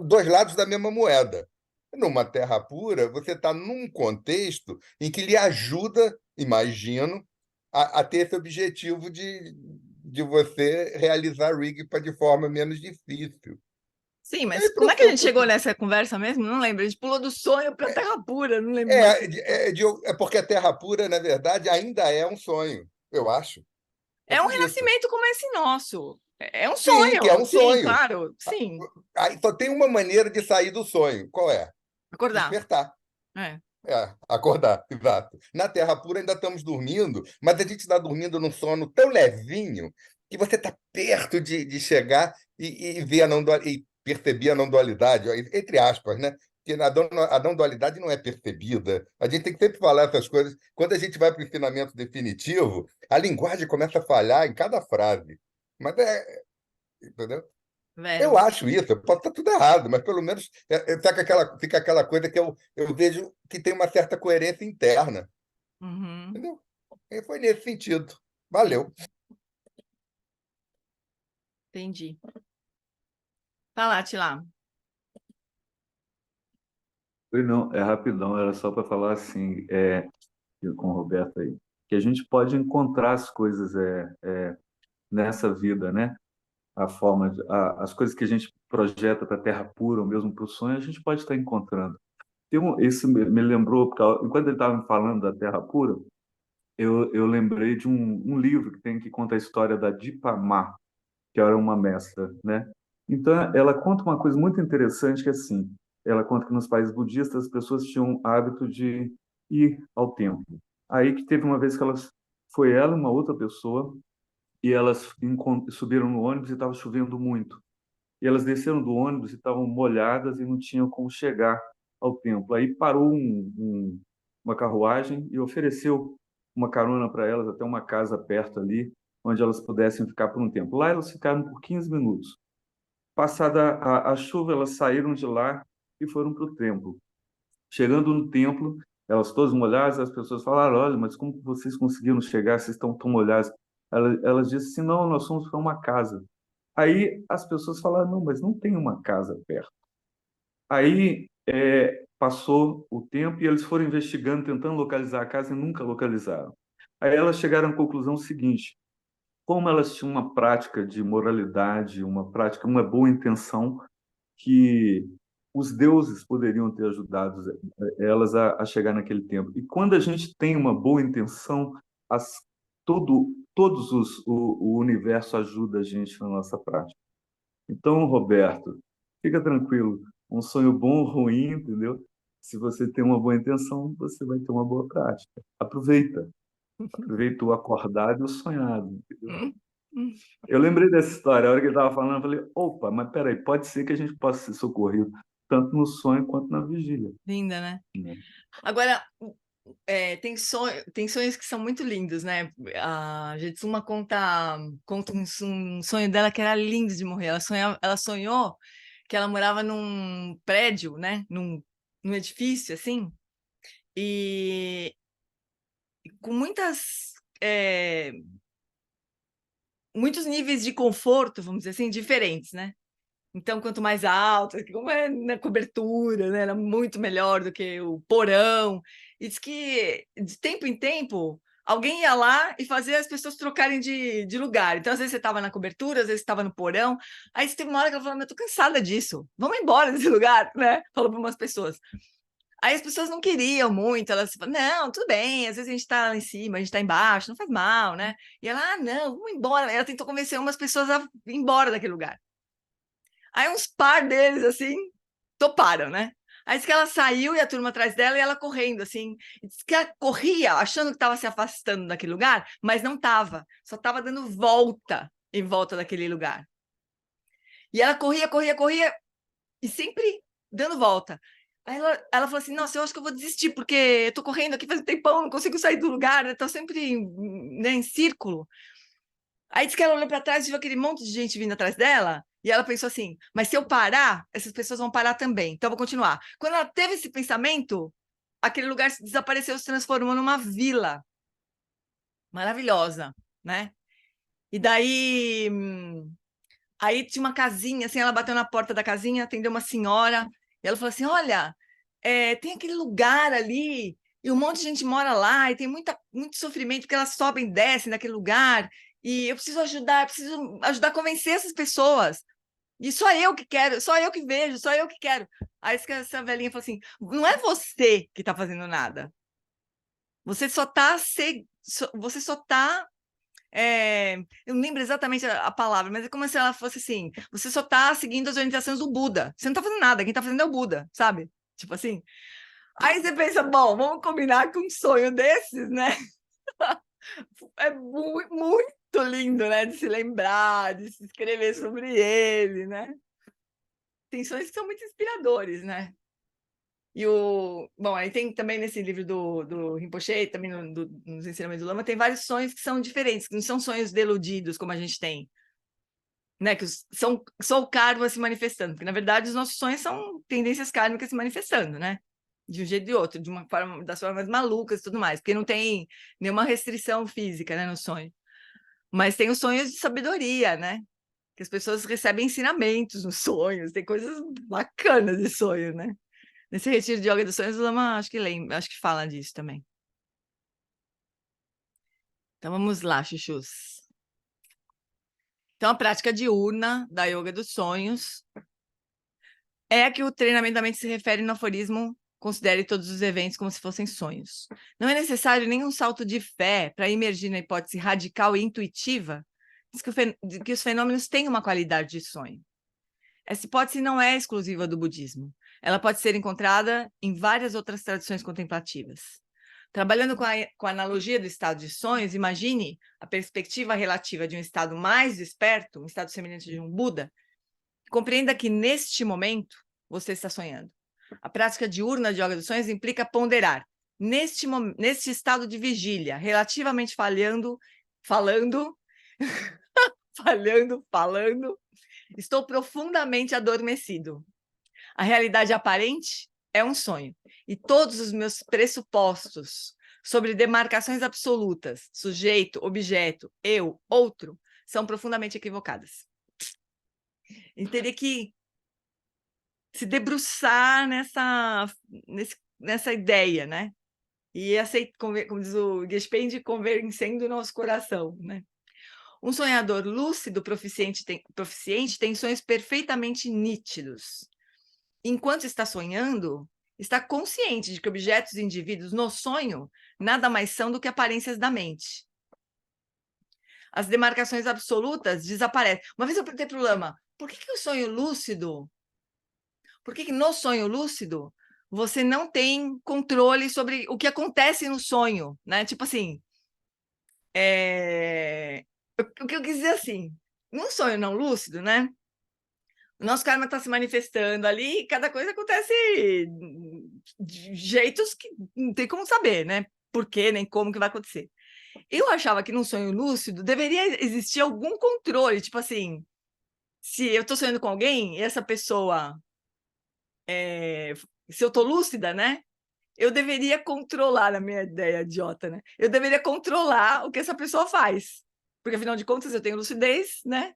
dois lados da mesma moeda. Numa terra pura, você está num contexto em que lhe ajuda, imagino, a ter esse objetivo de você realizar Rigpa de forma menos difícil. Sim, mas como é que a gente chegou nessa conversa mesmo? Não lembro. A gente pulou do sonho para a Terra pura, não lembro mais. É porque a Terra pura, na verdade, ainda é um sonho, eu acho. É um renascimento como esse nosso. É um Sim, sonho. que é um Sim, sonho. claro, sim. Aí só tem uma maneira de sair do sonho. Qual é? Acordar. Despertar. É. Acordar, exato. Na Terra pura ainda estamos dormindo, mas a gente está dormindo num sono tão levinho que você está perto de chegar e ver e perceber a não dualidade, entre aspas, né? Porque a não dualidade não é percebida. A gente tem que sempre falar essas coisas. Quando a gente vai para o ensinamento definitivo, a linguagem começa a falhar em cada frase. Mas entendeu? Eu acho isso, pode estar tudo errado, mas pelo menos fica aquela coisa que eu vejo que tem uma certa coerência interna. Uhum. Entendeu? E foi nesse sentido. Valeu. Entendi. Fala, Atila. Não, é rapidão, era só para falar assim, com o Roberto aí, que a gente pode encontrar as coisas nessa vida, né? As coisas que a gente projeta para a Terra pura, ou mesmo para o sonho, a gente pode estar encontrando. Isso me lembrou, porque enquanto ele estava me falando da Terra pura, eu lembrei de um livro que conta a história da Dipa Ma, que era uma mestra, né? Então, ela conta uma coisa muito interessante, que é assim, ela conta que nos países budistas as pessoas tinham o hábito de ir ao templo. Aí que teve uma vez que foi ela e uma outra pessoa, e elas subiram no ônibus e estava chovendo muito. E elas desceram do ônibus e estavam molhadas e não tinham como chegar ao templo. Aí parou uma carruagem e ofereceu uma carona para elas até uma casa perto ali, onde elas pudessem ficar por um tempo. Lá elas ficaram por 15 minutos. Passada a chuva, elas saíram de lá e foram para o templo. Chegando no templo, elas todas molhadas, as pessoas falaram: olha, mas como vocês conseguiram chegar? Vocês estão tão molhadas. Elas disseram assim: não, nós fomos para uma casa. Aí as pessoas falaram: não, mas não tem uma casa perto. Aí passou o tempo e eles foram investigando, tentando localizar a casa e nunca localizaram. Aí elas chegaram à conclusão seguinte: como elas tinham uma prática de moralidade, uma boa intenção, que os deuses poderiam ter ajudado elas a chegar naquele tempo. E quando a gente tem uma boa intenção, o universo ajuda a gente na nossa prática. Então, Roberto, fica tranquilo. Um sonho bom ou ruim, entendeu? Se você tem uma boa intenção, você vai ter uma boa prática. Aproveita. Aproveita o acordado e o sonhado, entendeu? Eu lembrei dessa história, a hora que ele estava falando, eu falei: opa, mas peraí, pode ser que a gente possa ser socorrido tanto no sonho quanto na vigília. Linda, né? Agora, tem sonhos que são muito lindos, né? A Jetsuma conta um sonho dela que era lindo de morrer. Ela sonhou que ela morava num prédio, né? Num edifício, assim, e com muitos níveis de conforto, vamos dizer assim, diferentes, né? Então, quanto mais alto, como é na cobertura, né? Era muito melhor do que o porão. E diz que, de tempo em tempo, alguém ia lá e fazia as pessoas trocarem de lugar. Então, às vezes você estava na cobertura, às vezes estava no porão. Aí teve uma hora que ela falou: eu tô cansada disso, vamos embora desse lugar, né? Falou para umas pessoas. Aí as pessoas não queriam muito, elas falaram: não, tudo bem, às vezes a gente está lá em cima, a gente está embaixo, não faz mal, né? E ela: não, vamos embora. Ela tentou convencer umas pessoas a ir embora daquele lugar. Aí uns par deles, assim, toparam, né? Aí disse que ela saiu e a turma atrás dela e ela correndo, assim. E disse que ela corria, achando que estava se afastando daquele lugar, mas não estava. Só estava dando volta em volta daquele lugar. E ela corria, corria, corria e sempre dando volta. Aí ela falou assim: nossa, eu acho que eu vou desistir, porque eu tô correndo aqui faz um tempão, não consigo sair do lugar, eu tô sempre, né, em círculo. Aí disse que ela olhou para trás e viu aquele monte de gente vindo atrás dela, e ela pensou assim: mas se eu parar, essas pessoas vão parar também, então eu vou continuar. Quando ela teve esse pensamento, aquele lugar desapareceu, se transformou numa vila. maravilhosa, né? E daí, aí tinha uma casinha, assim, ela bateu na porta da casinha, atendeu uma senhora, e ela falou assim, olha, tem aquele lugar ali, e um monte de gente mora lá, e tem muito sofrimento, porque elas sobem e descem naquele lugar, e eu preciso ajudar a convencer essas pessoas. E só eu que quero, só eu que vejo, só eu que quero. Aí essa velhinha falou assim, não é você que está fazendo nada. Você só está eu não lembro exatamente a palavra, mas é como se ela fosse assim: você só está seguindo as orientações do Buda. Você não está fazendo nada, quem está fazendo é o Buda, sabe? Tipo assim. Aí você pensa, bom, vamos combinar com um sonho desses, né? É muito lindo, né? De se lembrar, de se escrever sobre ele, né? Tem sonhos que são muito inspiradores, né? Bom, aí tem também nesse livro do Rinpoche, também nos ensinamentos do Lama, tem vários sonhos que são diferentes, que não são sonhos deludidos, como a gente tem, né? Que são só o karma se manifestando, porque, na verdade, os nossos sonhos são tendências kármicas se manifestando, né? De um jeito ou de outro, de uma forma, das formas malucas e tudo mais, porque não tem nenhuma restrição física, né, no sonho. Mas tem os sonhos de sabedoria, né? Que as pessoas recebem ensinamentos nos sonhos, tem coisas bacanas de sonho, né? Nesse retiro de yoga dos sonhos, o Lama acho que fala disso também. Então vamos lá, chuchus. Então a prática diurna da yoga dos sonhos é a que o treinamento da mente se refere no aforismo: considere todos os eventos como se fossem sonhos. Não é necessário nenhum salto de fé para emergir na hipótese radical e intuitiva de que os fenômenos têm uma qualidade de sonho. Essa hipótese não é exclusiva do budismo. Ela pode ser encontrada em várias outras tradições contemplativas. Trabalhando com a analogia do estado de sonhos, imagine a perspectiva relativa de um estado mais desperto, um estado semelhante de um Buda. Compreenda que, neste momento, você está sonhando. A prática diurna de yoga dos sonhos implica ponderar. Neste estado de vigília, relativamente falando, estou profundamente adormecido. A realidade aparente é um sonho. E todos os meus pressupostos sobre demarcações absolutas, sujeito, objeto, eu, outro, são profundamente equivocadas. E teria que se debruçar nessa ideia, né? E aceitar, como diz o Gespendi, convencendo o nosso coração, né? Um sonhador lúcido proficiente tem sonhos perfeitamente nítidos. Enquanto está sonhando, está consciente de que objetos e indivíduos no sonho nada mais são do que aparências da mente. As demarcações absolutas desaparecem. Uma vez eu perguntei para o Lama, por que no sonho lúcido você não tem controle sobre o que acontece no sonho, né? Tipo assim, o que eu quis dizer assim, num sonho não lúcido, né? O nosso karma está se manifestando ali e cada coisa acontece de jeitos que não tem como saber, né? Por quê, nem como que vai acontecer. Eu achava que num sonho lúcido deveria existir algum controle, tipo assim, se eu estou sonhando com alguém e essa pessoa, se eu estou lúcida, né? Eu deveria controlar, na minha ideia idiota, né? Eu deveria controlar o que essa pessoa faz. Porque, afinal de contas, eu tenho lucidez, né?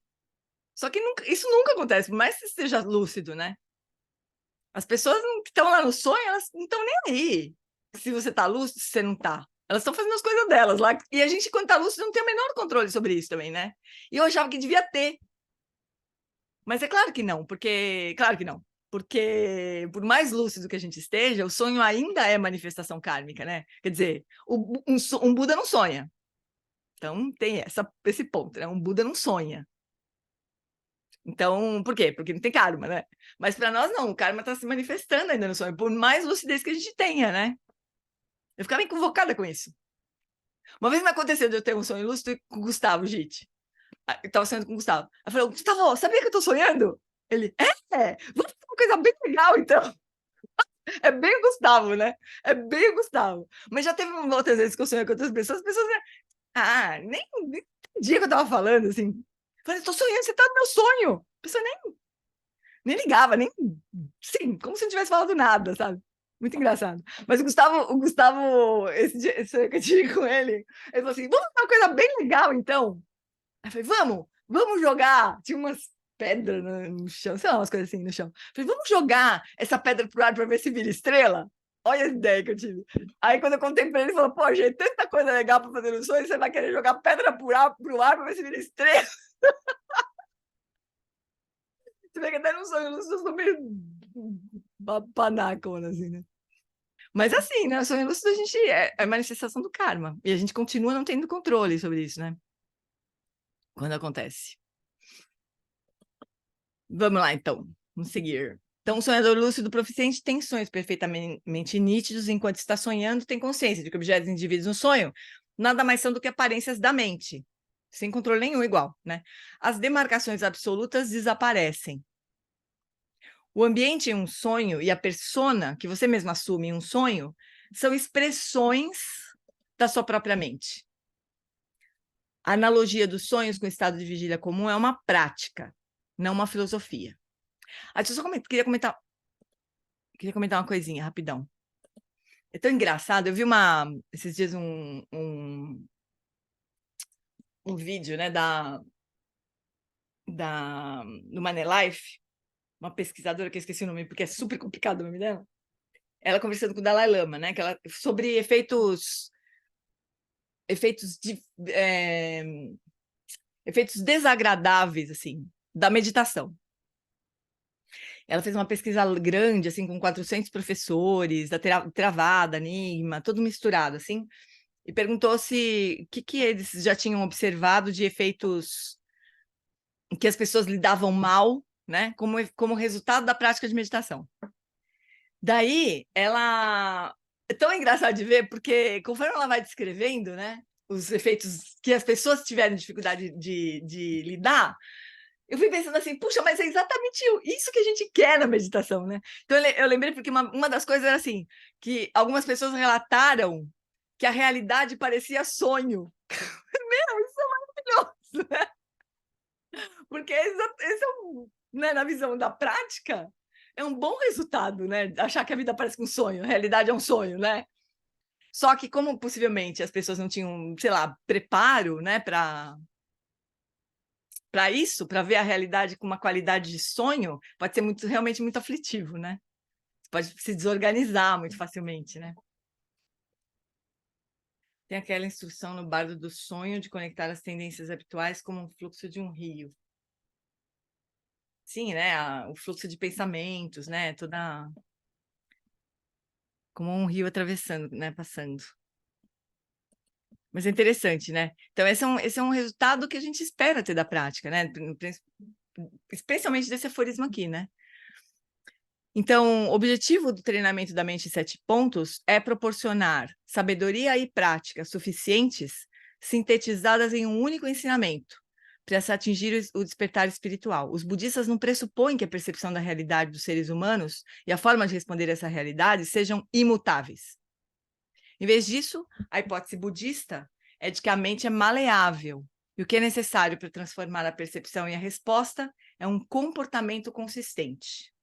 Só que isso nunca acontece, por mais que esteja lúcido, né? As pessoas que estão lá no sonho, elas não estão nem aí. Se você está lúcido, se você não está. Elas estão fazendo as coisas delas lá. E a gente, quando está lúcido, não tem o menor controle sobre isso também, né? E eu achava que devia ter. Mas é claro que não, porque... Claro que não. Porque, por mais lúcido que a gente esteja, o sonho ainda é manifestação kármica, né? Quer dizer, um Buda não sonha. Então, tem esse ponto, né? Um Buda não sonha. Então, por quê? Porque não tem karma, né? Mas para nós, não. O karma está se manifestando ainda no sonho, por mais lucidez que a gente tenha, né? Eu ficava equivocada com isso. Uma vez me aconteceu de eu ter um sonho lúcido com o Gustavo, gente. Eu estava sonhando com o Gustavo. Eu falei, Gustavo, sabia que eu estou sonhando? Ele, vamos fazer uma coisa bem legal, então. É bem o Gustavo, né? É bem o Gustavo. Mas já teve outras vezes que eu sonhei com outras pessoas, as pessoas, nem entendia que eu estava falando, assim. Eu falei, estou sonhando, você está no meu sonho. A pessoa nem ligava, sim, como se não tivesse falado nada, sabe? Muito engraçado. Mas o Gustavo, esse dia que eu tive com ele falou assim, vamos fazer uma coisa bem legal, então. Aí eu falei, vamos jogar. Tinha umas pedras no chão, sei lá, umas coisas assim no chão. Eu falei, vamos jogar essa pedra pro ar para ver se vira estrela? Olha a ideia que eu tive. Aí quando eu contei para ele, ele falou, pô, gente, tanta coisa legal para fazer no sonho, você vai querer jogar pedra pro ar para ver se vira estrela? Você vê que até no sonho, eu sou meio panacona, assim, né? Mas assim, né? O sonho lúcido a gente é manifestação do karma. E a gente continua não tendo controle sobre isso, né? Quando acontece. Vamos lá, então. Vamos seguir. Então, o sonhador lúcido proficiente tem sonhos perfeitamente nítidos, enquanto está sonhando, tem consciência de que objetos indivíduos no sonho nada mais são do que aparências da mente, sem controle nenhum, igual, né? As demarcações absolutas desaparecem. O ambiente em um sonho e a persona que você mesmo assume em um sonho são expressões da sua própria mente. A analogia dos sonhos com o estado de vigília comum é uma prática, não uma filosofia. Deixa eu só queria comentar uma coisinha, rapidão. É tão engraçado, eu vi esses dias um vídeo, né, do Money Life, uma pesquisadora que eu esqueci o nome, porque é super complicado o nome dela. Ela conversando com o Dalai Lama, né, sobre efeitos desagradáveis, assim, da meditação. Ela fez uma pesquisa grande, assim, com 400 professores, da Theravada, Enigma, tudo misturado, assim, e perguntou se o que eles já tinham observado de efeitos que as pessoas lidavam mal, né, como resultado da prática de meditação. Daí, ela... É tão engraçado de ver, porque conforme ela vai descrevendo, né, os efeitos que as pessoas tiveram dificuldade de lidar, eu fui pensando assim, puxa, mas é exatamente isso que a gente quer na meditação, né? Então, eu lembrei porque uma das coisas era assim, que algumas pessoas relataram que a realidade parecia sonho. Meu, isso é maravilhoso, né? Porque esse né, na visão da prática, é um bom resultado, né? Achar que a vida parece um sonho, a realidade é um sonho, né? Só que como possivelmente as pessoas não tinham, sei lá, preparo, né, para isso, para ver a realidade com uma qualidade de sonho, pode ser realmente muito aflitivo, né? Você pode se desorganizar muito facilmente, né? Tem aquela instrução no Bardo do Sonho de conectar as tendências habituais como um fluxo de um rio. Sim, né? O fluxo de pensamentos, né? Como um rio atravessando, né? Passando. Mas é interessante, né? Então, esse é um resultado que a gente espera ter da prática, né? Especialmente desse aforismo aqui, né? Então, o objetivo do treinamento da mente em 7 pontos é proporcionar sabedoria e prática suficientes, sintetizadas em um único ensinamento, para se atingir o despertar espiritual. Os budistas não pressupõem que a percepção da realidade dos seres humanos e a forma de responder a essa realidade sejam imutáveis. Em vez disso, a hipótese budista é de que a mente é maleável, e o que é necessário para transformar a percepção em a resposta é um comportamento consistente.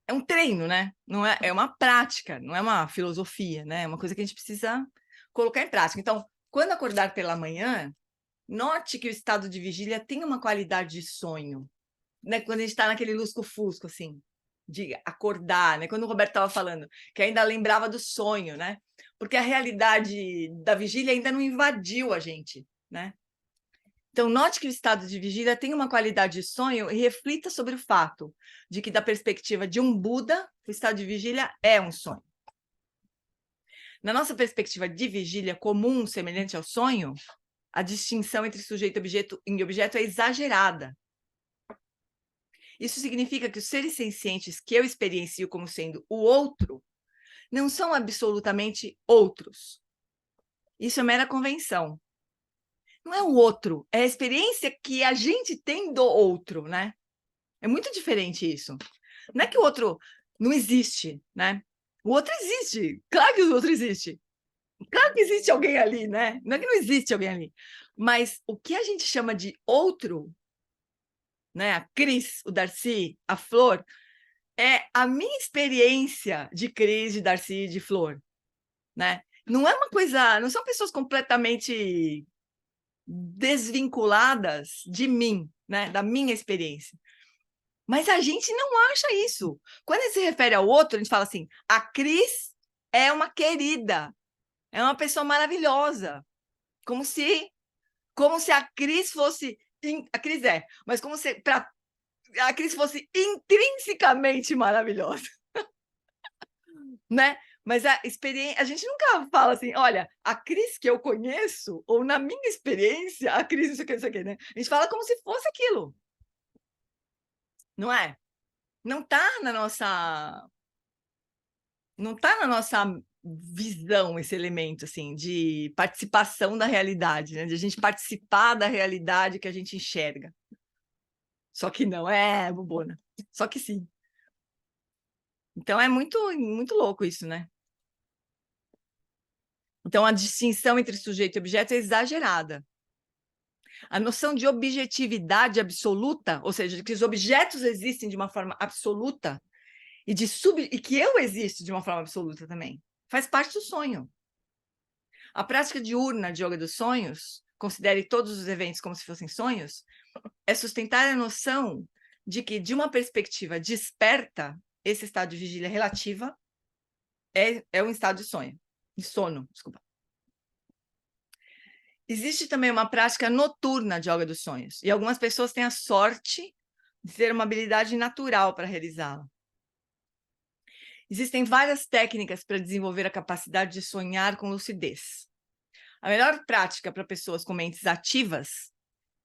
É um treino, né? Não é uma prática, não é uma filosofia, né? É uma coisa que a gente precisa colocar em prática. Então, quando acordar pela manhã, note que o estado de vigília tem uma qualidade de sonho, né? Quando a gente está naquele lusco-fusco, assim, de acordar, né? Quando o Roberto estava falando, que ainda lembrava do sonho, né? Porque a realidade da vigília ainda não invadiu a gente, né? Então, note que o estado de vigília tem uma qualidade de sonho e reflita sobre o fato de que, da perspectiva de um Buda, o estado de vigília é um sonho. Na nossa perspectiva de vigília comum, semelhante ao sonho, a distinção entre sujeito e objeto é exagerada. Isso significa que os seres sencientes que eu experiencio como sendo o outro não são absolutamente outros. Isso é mera convenção. Não é o outro, é a experiência que a gente tem do outro, né? É muito diferente isso. Não é que o outro não existe, né? O outro existe. Claro que o outro existe. Claro que existe alguém ali, né? Não é que não existe alguém ali. Mas o que a gente chama de outro, né? A Cris, o Darcy, a Flor, é a minha experiência de Cris, de Darcy, de Flor, né? Não é uma coisa, não são pessoas completamente desvinculadas de mim, né? Da minha experiência. Mas a gente não acha isso. Quando ele se refere ao outro, a gente fala assim: a Cris é uma querida, é uma pessoa maravilhosa, como se a Cris fosse, a Cris mas como se a Cris fosse intrinsecamente maravilhosa, né? Mas a experiência, a gente nunca fala assim, olha, a Cris que eu conheço, ou na minha experiência, a Cris isso aqui, né? A gente fala como se fosse aquilo. Não é? Não está na nossa visão esse elemento assim de participação da realidade, né? De a gente participar da realidade que a gente enxerga. Só que não é, bobona. Só que sim. Então é muito louco isso, né? Então a distinção entre sujeito e objeto é exagerada. A noção de objetividade absoluta, ou seja, de que os objetos existem de uma forma absoluta e que eu existo de uma forma absoluta também, faz parte do sonho. A prática diurna de yoga dos sonhos, considere todos os eventos como se fossem sonhos, é sustentar a noção de que, de uma perspectiva desperta, esse estado de vigília relativa é um estado de sonho, de sono, desculpa. Existe também uma prática noturna de yoga dos sonhos, e algumas pessoas têm a sorte de ter uma habilidade natural para realizá-la. Existem várias técnicas para desenvolver a capacidade de sonhar com lucidez. A melhor prática para pessoas com mentes ativas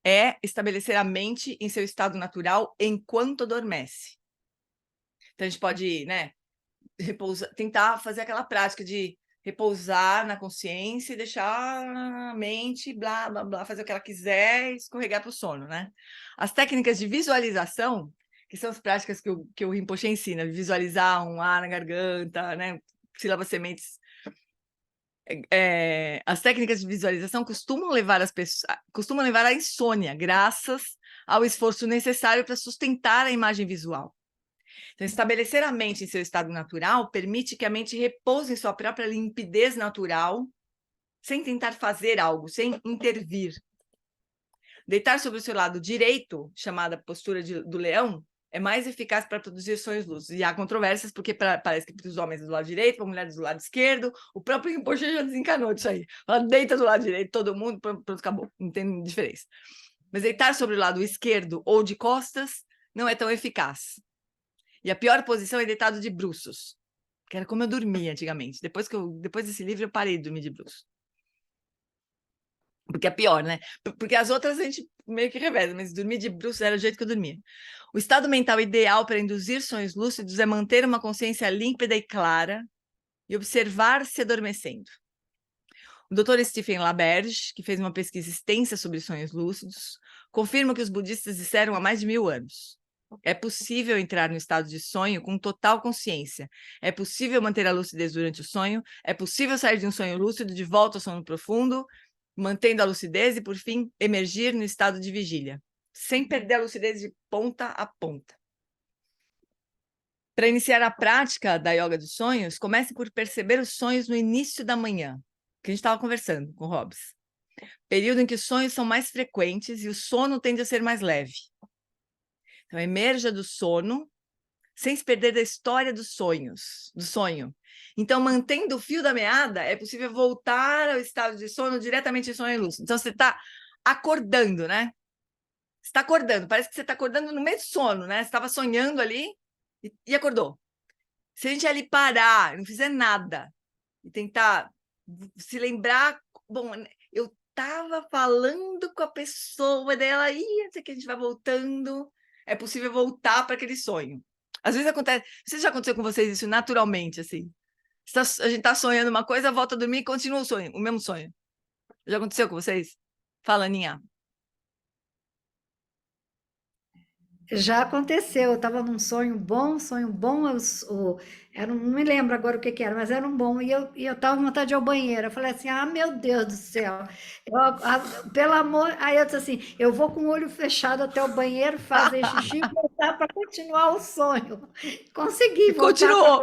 é estabelecer a mente em seu estado natural enquanto adormece. Então, a gente pode, né, tentar fazer aquela prática de repousar na consciência e deixar a mente, blá, blá, blá, fazer o que ela quiser e escorregar para o sono, né? As técnicas de visualização, que são as práticas que o Rinpoche ensina, visualizar um ar na garganta, né? Sílabas sementes. As técnicas de visualização costumam levar à insônia, graças ao esforço necessário para sustentar a imagem visual. Então, estabelecer a mente em seu estado natural permite que a mente repouse em sua própria limpidez natural, sem tentar fazer algo, sem intervir. Deitar sobre o seu lado direito, chamada postura do leão, é mais eficaz para produzir sonhos lúcidos. E há controvérsias, porque parece que para os homens do lado direito, para as mulheres do lado esquerdo, o próprio Rinpoche já desencanou disso aí. Fala, deita do lado direito, todo mundo, pronto, acabou. Não tem diferença. Mas deitar sobre o lado esquerdo ou de costas não é tão eficaz. E a pior posição é deitado de bruços, que era como eu dormia antigamente. Depois desse livro, eu parei de dormir de bruços. Porque é pior, né? Porque as outras a gente meio que reveza, mas dormir de bruços era o jeito que eu dormia. O estado mental ideal para induzir sonhos lúcidos é manter uma consciência límpida e clara e observar se adormecendo. O Dr. Stephen LaBerge, que fez uma pesquisa extensa sobre sonhos lúcidos, confirma o que os budistas disseram há mais de 1000 anos. É possível entrar no estado de sonho com total consciência. É possível manter a lucidez durante o sonho. É possível sair de um sonho lúcido de volta ao sono profundo, mantendo a lucidez e, por fim, emergir no estado de vigília, sem perder a lucidez de ponta a ponta. Para iniciar a prática da yoga dos sonhos, comece por perceber os sonhos no início da manhã, que a gente estava conversando com o Hobbes. Período em que os sonhos são mais frequentes e o sono tende a ser mais leve. Então, emerja do sono sem se perder da história do sonho. Então, mantendo o fio da meada, é possível voltar ao estado de sono diretamente em sonho lúcido. Então, você está acordando, né? Você está acordando, parece que você está acordando no meio do sono, né? Você estava sonhando ali e acordou. Se a gente ali parar, não fizer nada, e tentar se lembrar, bom, eu estava falando com a pessoa, daí ela ia, não sei o que, a gente vai voltando, é possível voltar para aquele sonho. Às vezes acontece, não sei se já aconteceu com vocês isso naturalmente, assim. A gente está sonhando uma coisa, volta a dormir e continua o sonho, o mesmo sonho. Já aconteceu com vocês? Fala, Aninha. Já aconteceu, eu estava num sonho bom, não me lembro agora o que que era, mas era um bom, e eu estava com vontade de ir ao banheiro, eu falei assim, ah, meu Deus do céu, pelo amor, aí eu disse assim, eu vou com o olho fechado até o banheiro, fazer xixi e voltar para continuar o sonho. Consegui E voltar continuou.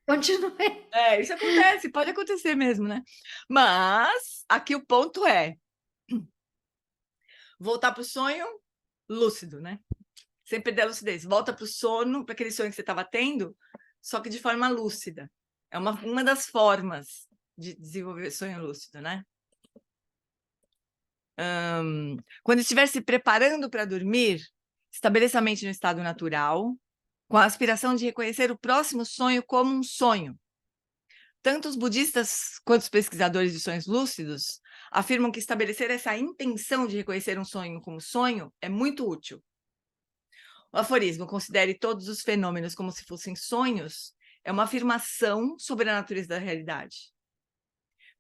para continuar. Isso acontece, pode acontecer mesmo, né? Mas aqui o ponto é voltar para o sonho lúcido, né? Sem perder a lucidez. Volta para o sono, para aquele sonho que você estava tendo, só que de forma lúcida. É uma das formas de desenvolver sonho lúcido, né? Quando estiver se preparando para dormir, estabeleça a mente no estado natural, com a aspiração de reconhecer o próximo sonho como um sonho. Tanto os budistas quanto os pesquisadores de sonhos lúcidos afirmam que estabelecer essa intenção de reconhecer um sonho como sonho é muito útil. O aforismo "considere todos os fenômenos como se fossem sonhos" é uma afirmação sobre a natureza da realidade.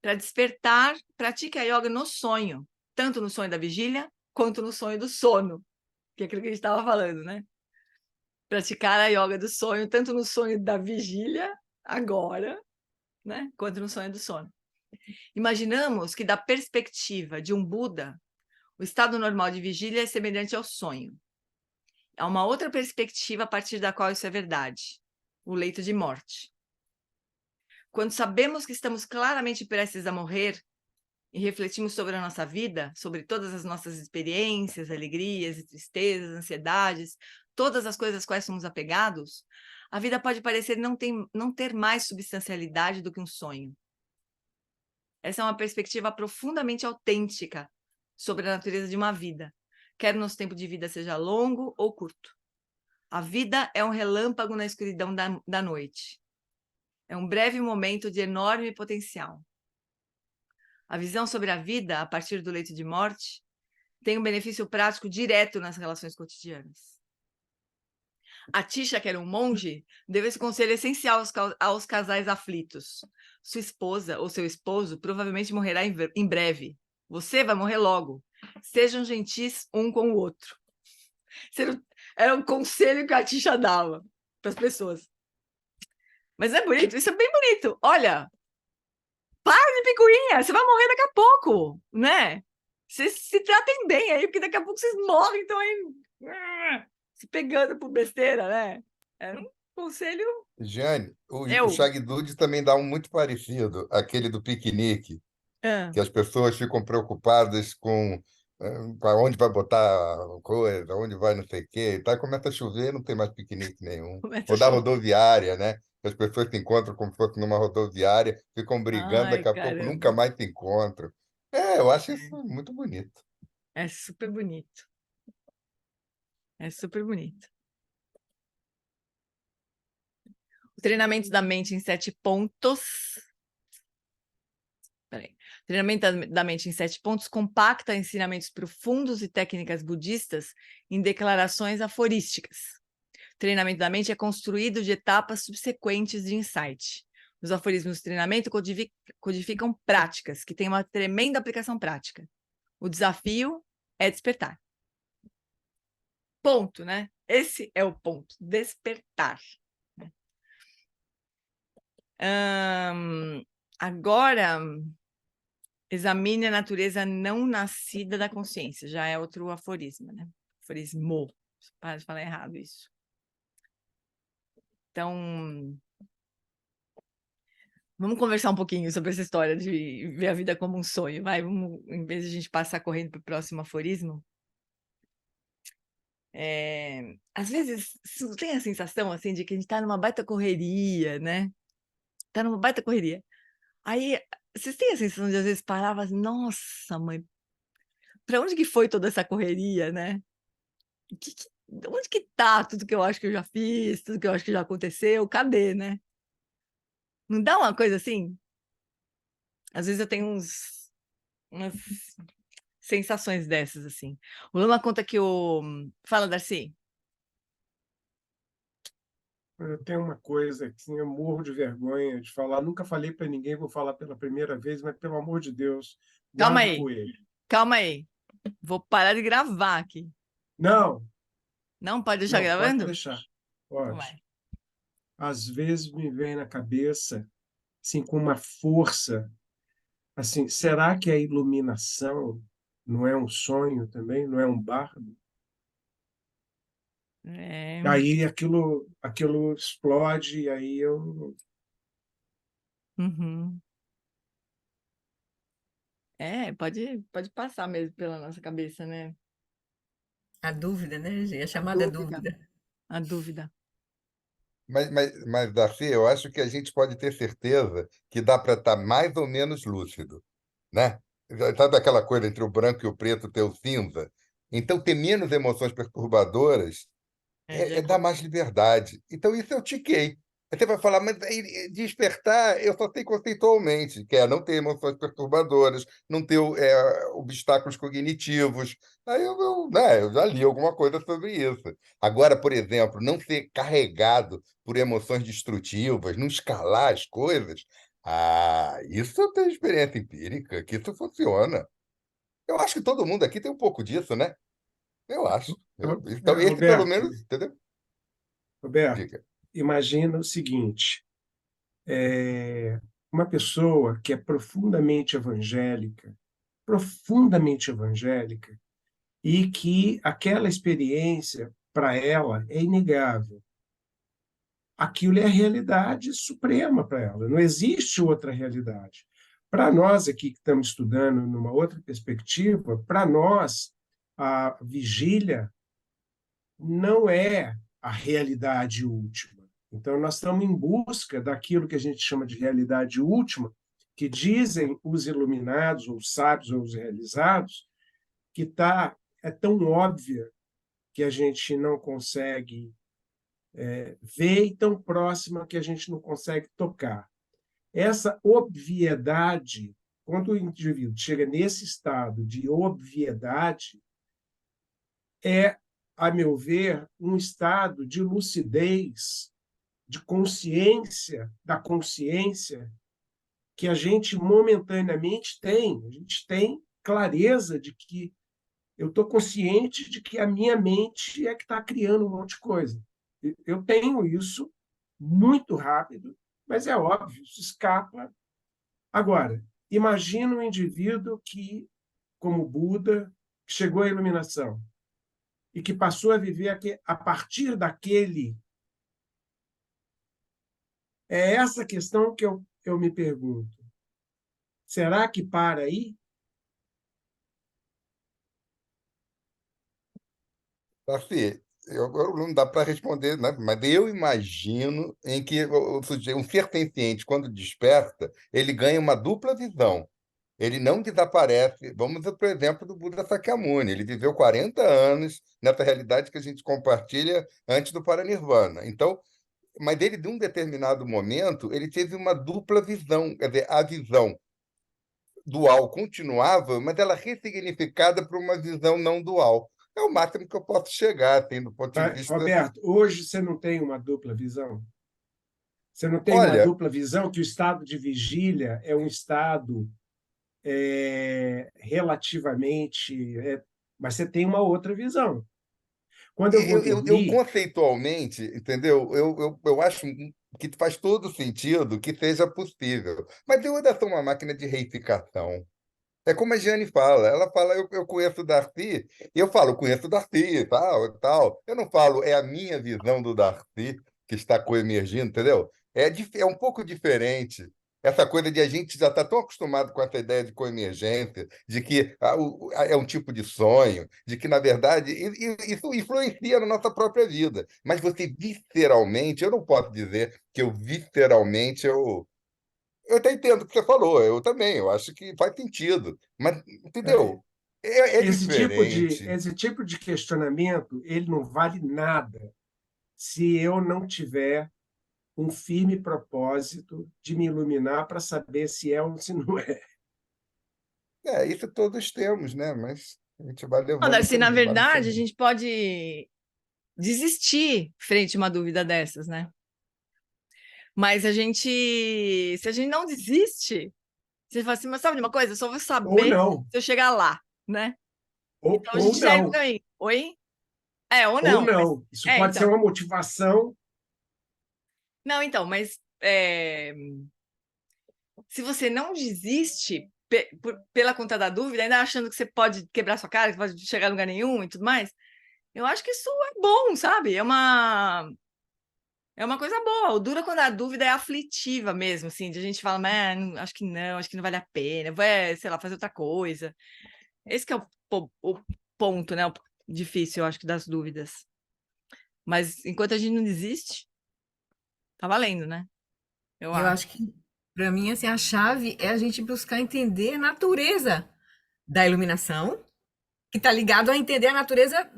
Para despertar, pratique a yoga no sonho, tanto no sonho da vigília quanto no sonho do sono, que é aquilo que a gente estava falando, né? Praticar a yoga do sonho, tanto no sonho da vigília, agora, né? Quanto no sonho do sono. Imaginamos que, da perspectiva de um Buda, o estado normal de vigília é semelhante ao sonho. Há uma outra perspectiva a partir da qual isso é verdade: o leito de morte. Quando sabemos que estamos claramente prestes a morrer e refletimos sobre a nossa vida, sobre todas as nossas experiências, alegrias e tristezas, ansiedades, todas as coisas às quais somos apegados, a vida pode parecer não ter mais substancialidade do que um sonho. Essa é uma perspectiva profundamente autêntica sobre a natureza de uma vida, quer o nosso tempo de vida seja longo ou curto. A vida é um relâmpago na escuridão da noite. É um breve momento de enorme potencial. A visão sobre a vida, a partir do leito de morte, tem um benefício prático direto nas relações cotidianas. Atisha, que era um monge, deu esse conselho essencial aos casais aflitos. Sua esposa ou seu esposo provavelmente morrerá em breve. Você vai morrer logo. Sejam gentis um com o outro. Era um conselho que a Atisha dava para as pessoas. Mas é bonito, isso é bem bonito. Olha, para de picuinha, você vai morrer daqui a pouco, né? Vocês se tratem bem aí, porque daqui a pouco vocês morrem, então aí se pegando por besteira, né? É um conselho. Jane, o Shagdude também dá um muito parecido, aquele do piquenique, que as pessoas ficam preocupadas com para onde vai botar coisa, onde vai não sei o quê, e tal. Começa a chover, não tem mais piquenique nenhum. Ou da rodoviária, né? As pessoas se encontram como se fosse numa rodoviária, ficam brigando, Ai, daqui a pouco nunca caramba. mais se encontram. Eu acho isso muito bonito. É super bonito. É super bonito. O treinamento da mente em 7 pontos. O treinamento da mente em 7 pontos compacta ensinamentos profundos e técnicas budistas em declarações aforísticas. O treinamento da mente é construído de etapas subsequentes de insight. Os aforismos do treinamento codificam práticas que têm uma tremenda aplicação prática. O desafio é despertar. Ponto, né? Esse é o ponto, despertar. Agora, examine a natureza não nascida da consciência. Já é outro aforismo, né? Aforismo. Para de falar errado isso. Então, vamos conversar um pouquinho sobre essa história de ver a vida como um sonho. Vai, vamos, em vez de a gente passar correndo para o próximo aforismo. Às vezes, você tem a sensação assim, de que a gente está numa baita correria, né? Está numa baita correria. Aí, vocês têm a sensação de, às vezes, parar e falar assim, nossa, mãe, para onde que foi toda essa correria, né? Onde que tá tudo que eu acho que eu já fiz, tudo que eu acho que já aconteceu? Cadê, né? Não dá uma coisa assim? Às vezes eu tenho umas sensações dessas, assim. O Lama conta que o... Fala, Darcy. Eu tenho uma coisa que eu morro de vergonha de falar. Nunca falei para ninguém, vou falar pela primeira vez, mas pelo amor de Deus, Calma guarda o aí. coelho. Calma aí. Vou parar de gravar aqui. Não. Não pode deixar Não, gravando? pode deixar. Então Pode. vai. Às vezes me vem na cabeça, assim, com uma força, assim, será que a iluminação não é um sonho também? Não é um bardo? É, Aí aquilo explode, e aí eu... uhum. Pode passar mesmo pela nossa cabeça, né? A dúvida, né, Gi? A A chamada dúvida. dúvida. A dúvida. Mas, Darcy, eu acho que a gente pode ter certeza que dá para estar mais ou menos lúcido, né? Sabe aquela coisa entre o branco e o preto ter o cinza? Então, ter menos emoções perturbadoras Já é dar bom. mais liberdade. Então, isso eu tiquei. Aí você vai falar, mas aí, despertar eu só sei conceitualmente, que é não ter emoções perturbadoras, não ter obstáculos cognitivos. Aí eu já li alguma coisa sobre isso. Agora, por exemplo, não ser carregado por emoções destrutivas, não escalar as coisas, isso eu tenho experiência empírica, que isso funciona. Eu acho que todo mundo aqui tem um pouco disso, né? Eu acho. Então, esse pelo Roberto, menos, entendeu? Roberto, Diga. imagina o seguinte, uma pessoa que é profundamente evangélica, e que aquela experiência, para ela, é inegável. Aquilo é a realidade suprema para ela, não existe outra realidade. Para nós aqui que estamos estudando numa outra perspectiva, para nós, a vigília não é a realidade última. Então, nós estamos em busca daquilo que a gente chama de realidade última, que dizem os iluminados, ou os sábios, ou os realizados, que é tão óbvia que a gente não consegue ver, e tão próxima que a gente não consegue tocar. Essa obviedade, quando o indivíduo chega nesse estado de obviedade, é, a meu ver, um estado de lucidez, de consciência, da consciência, que a gente momentaneamente tem. A gente tem clareza de que eu estou consciente de que a minha mente é que está criando um monte de coisa. Eu tenho isso muito rápido, mas é óbvio, isso escapa. Agora, imagina um indivíduo que, como Buda, chegou à iluminação e que passou a viver a partir daquele. É essa questão que eu me pergunto. Será que para aí? Assim, não dá para responder, né? Mas eu imagino em que um ser senciente, quando desperta, ele ganha uma dupla visão. Ele não desaparece. Vamos por exemplo do Buda Sakyamuni. Ele viveu 40 anos nessa realidade que a gente compartilha antes do Paranirvana. Então, mas ele, de um determinado momento, ele teve uma dupla visão. Quer dizer, a visão dual continuava, mas ela ressignificada para uma visão não dual. É o máximo que eu posso chegar, assim, do ponto de vista. Roberto, hoje você não tem uma dupla visão? Você não tem uma Olha, dupla visão que o estado de vigília é um estado relativamente... mas você tem uma outra visão. Quando eu vou eu dormir, conceitualmente, entendeu? Eu acho que faz todo sentido que seja possível. Mas eu ainda sou uma máquina de reificação. É como a Giane fala. Ela fala, eu conheço o Darcy, e eu falo, conheço o Darcy, tal, tal. Eu não falo, é a minha visão do Darcy que está coemergindo, entendeu? É um pouco diferente. Essa coisa de a gente já está tão acostumado com essa ideia de coemergência, de que é um tipo de sonho, de que, na verdade, isso influencia na nossa própria vida. Mas você visceralmente, eu não posso dizer que eu visceralmente eu até entendo o que você falou, eu também, eu acho que faz sentido. Mas, é, entendeu? É diferente. esse tipo de questionamento ele não vale nada se eu não tiver um firme propósito de me iluminar para saber se é ou se não é. Isso todos temos, né? Mas a gente vai Não, levando o Darcy, na caminho, vai no verdade, a caminho. gente pode desistir frente a uma dúvida dessas, né? Mas se a gente não desiste, você fala assim, mas sabe de uma coisa? Eu só vou Ou saber não, se eu chegar lá, né? Então a ou gente segue o não. caminho. Oi? Ou Ou não. não. Isso pode ser então. uma motivação. Não, então, mas se você não desiste pela conta da dúvida, ainda achando que você pode quebrar sua cara, que pode chegar a lugar nenhum e tudo mais, eu acho que isso é bom, sabe? É uma coisa boa. O duro é quando a dúvida é aflitiva mesmo, assim, de a gente fala, acho que não vale a pena, vou, sei lá, fazer outra coisa. Esse que é o ponto, né? O difícil, eu acho que, das dúvidas. Mas enquanto a gente não desiste, tá valendo, né? Eu acho. acho que, para mim, assim, a chave é a gente buscar entender a natureza da iluminação, que está ligado a entender a natureza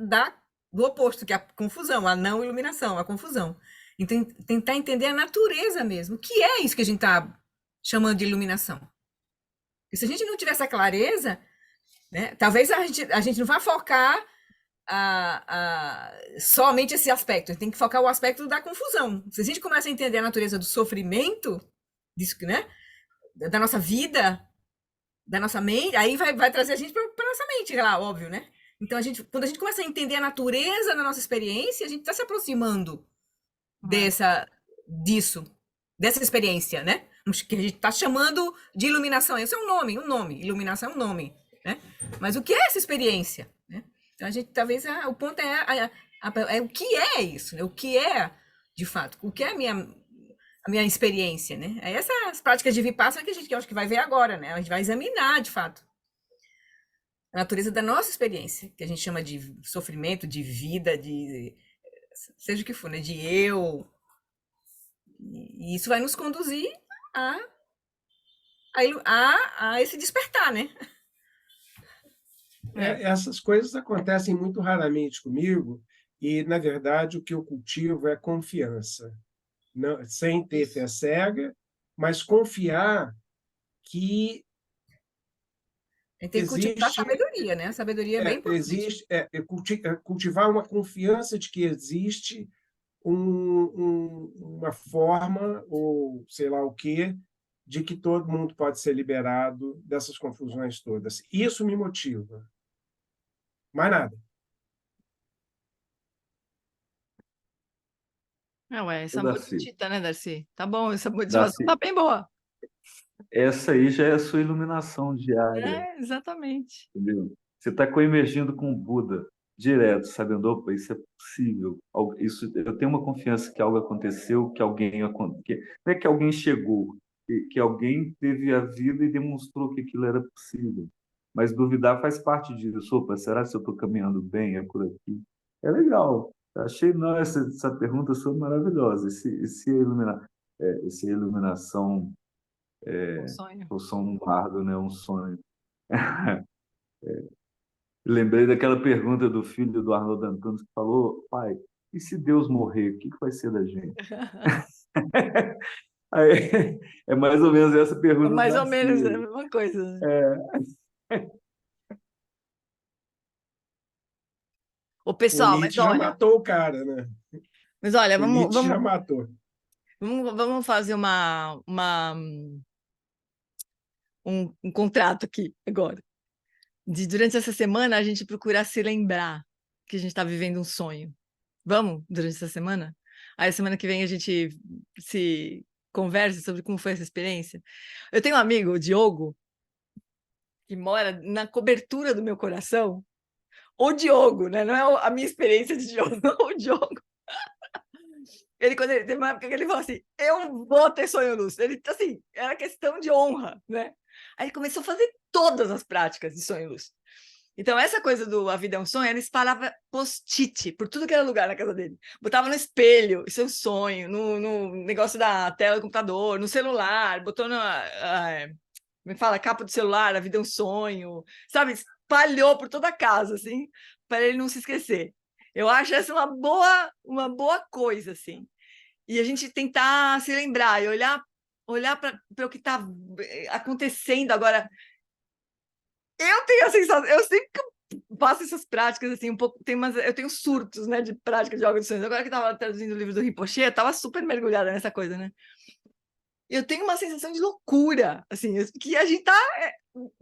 do oposto, que é a confusão, a não iluminação, a confusão. Então, tentar entender a natureza mesmo. O que é isso que a gente está chamando de iluminação? Porque se a gente não tiver essa clareza, né, talvez a gente não vá focar somente esse aspecto, a gente tem que focar o aspecto da confusão. Se a gente começa a entender a natureza do sofrimento, disso, né, da nossa vida, da nossa mente, aí vai trazer a gente para nossa mente, lá, óbvio, né? Então, quando a gente começa a entender a natureza da nossa experiência, a gente está se aproximando dessa experiência, né? Que a gente está chamando de iluminação. Esse é um nome. Iluminação é um nome, né? Mas o que é essa experiência? Né? Então, a gente, talvez, o ponto é o que é isso, né? O que é, de fato, o que é a minha experiência, né? É essas práticas de Vipassana que eu acho que vai ver agora, né? A gente vai examinar, de fato, a natureza da nossa experiência, que a gente chama de sofrimento, de vida, de seja o que for, né? De eu. E isso vai nos conduzir a esse despertar, né? Essas coisas acontecem muito raramente comigo e, na verdade, o que eu cultivo é confiança. Não, sem ter fé cega, mas confiar que tem que cultivar a sabedoria, né? A sabedoria é bem importante. Cultivar uma confiança de que existe uma forma, ou sei lá o quê, de que todo mundo pode ser liberado dessas confusões todas. Isso me motiva. Mais nada. Essa motivita, né, Darcy? Tá bom, essa Darcy, motivação tá bem boa. Essa aí já é a sua iluminação diária. Exatamente. Entendeu? Você está coemergindo com o Buda direto, sabendo, opa, isso é possível. Isso, eu tenho uma confiança que algo aconteceu, que alguém não é que alguém chegou, que alguém teve a vida e demonstrou que aquilo era possível. Mas duvidar faz parte disso. Opa, será que eu estou caminhando bem? É por aqui? É legal. Eu achei essa pergunta sua maravilhosa. Essa iluminação Um sonho. o som pardo, né? Um sonho. Lembrei daquela pergunta do filho do Arnold Antunes que falou: pai, e se Deus morrer, o que vai ser da gente? Aí, é mais ou menos essa pergunta. Mais ou menos a mesma coisa. O pessoal, o Nietzsche já matou o cara, né? Mas olha, vamos já matou. Vamos fazer um contrato aqui agora. Durante essa semana, a gente procurar se lembrar que a gente está vivendo um sonho. Vamos, durante essa semana? Aí, semana que vem, a gente se conversa sobre como foi essa experiência. Eu tenho um amigo, o Diogo, que mora na cobertura do meu coração. O Diogo, né? Não é a minha experiência de Diogo, o Diogo. Quando ele teve uma época que ele falou assim, eu vou ter sonho lúcido. Ele, assim, era questão de honra, né? Aí ele começou a fazer todas as práticas de sonho lúcido. Então, essa coisa do A Vida é um Sonho, ele espalhava post-it por tudo que era lugar na casa dele. Botava no espelho, isso é um sonho, no negócio da tela do computador, no celular, botou me fala, capa do celular, A Vida é um Sonho, sabe? Espalhou por toda a casa, assim, para ele não se esquecer. Eu acho essa uma boa coisa, assim. E a gente tentar se lembrar e olhar para o que está acontecendo agora. Eu tenho a sensação, eu sempre faço essas práticas, assim, um pouco, eu tenho surtos, né, de prática de yoga dos sonhos. Agora que eu estava traduzindo o livro do Rinpoche, eu estava super mergulhada nessa coisa, né? Eu tenho uma sensação de loucura, assim, que a gente tá...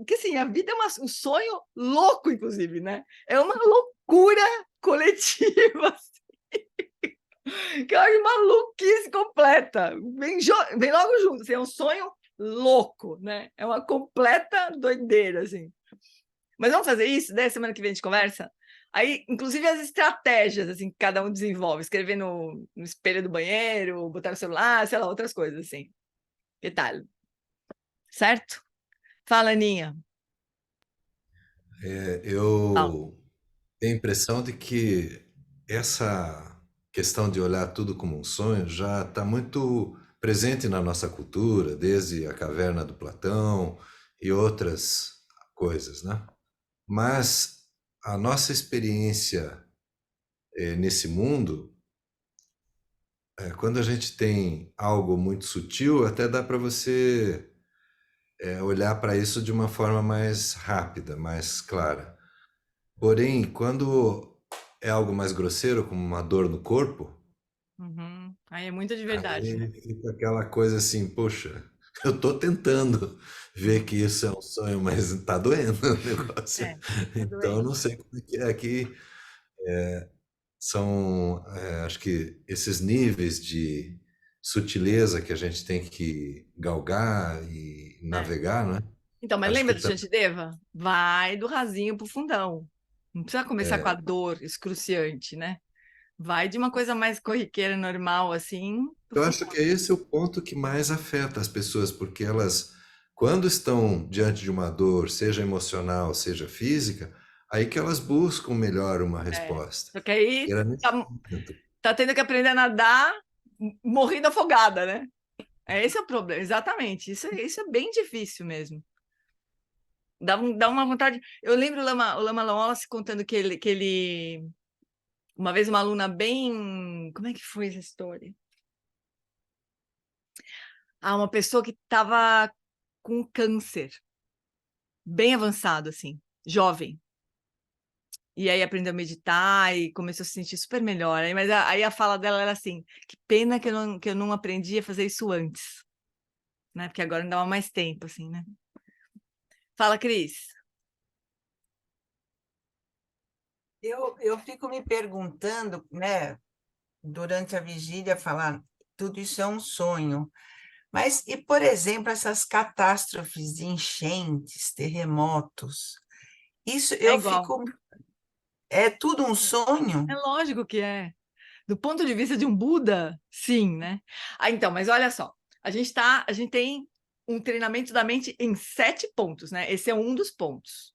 que, assim, a vida é um sonho louco, inclusive, né? É uma loucura loucura coletiva, assim, que é uma maluquice completa. Vem logo junto, assim, é um sonho louco, né? É uma completa doideira, assim. Mas vamos fazer isso, né? Semana que vem a gente conversa. Aí, inclusive, as estratégias assim, que cada um desenvolve. Escrever no espelho do banheiro, botar no celular, sei lá, outras coisas, assim. Que tal? Certo? Fala, Aninha. Fala. Eu tenho a impressão de que essa questão de olhar tudo como um sonho já está muito presente na nossa cultura, desde a caverna do Platão e outras coisas, né? Mas a nossa experiência nesse mundo, quando a gente tem algo muito sutil, até dá para você olhar para isso de uma forma mais rápida, mais clara. Porém, quando é algo mais grosseiro, como uma dor no corpo, Uhum. Aí é muito de verdade, né? aí fica aquela coisa assim, poxa, eu estou tentando ver que isso é um sonho, mas está doendo o negócio. É, tá Então, eu doendo. não sei como é que é aqui. São, acho que esses níveis de sutileza que a gente tem que galgar e É. navegar, né? Então, mas Acho lembra que do Shantideva? Vai do rasinho pro fundão. Não precisa começar com a dor excruciante, né? Vai de uma coisa mais corriqueira, normal, assim, pro eu acho fundão. que esse é o ponto que mais afeta as pessoas, porque elas, quando estão diante de uma dor, seja emocional, seja física, aí que elas buscam melhor uma É. resposta. Só que aí E era nesse tá, momento. tá tendo que aprender a nadar morrendo afogada, né? Esse é o problema, exatamente. Isso é bem difícil mesmo. Dá uma vontade. Eu lembro o Lama Wallace contando que ele. Uma vez uma aluna bem. Como é que foi essa história? Ah, uma pessoa que estava com câncer, bem avançado, assim, jovem. E aí aprendeu a meditar e começou a se sentir super melhor. Mas aí a fala dela era assim: que pena que eu não aprendi a fazer isso antes, né? Porque agora não dava mais tempo, assim, né? Fala, Cris. Eu fico me perguntando, né, durante a vigília, falar tudo isso é um sonho. Mas, e, por exemplo, essas catástrofes de enchentes, terremotos, isso É eu igual. fico. É tudo um sonho? É lógico que é. Do ponto de vista de um Buda, sim, né? Ah, então, mas olha só, a gente tem um treinamento da mente em 7 pontos, né? Esse é um dos pontos.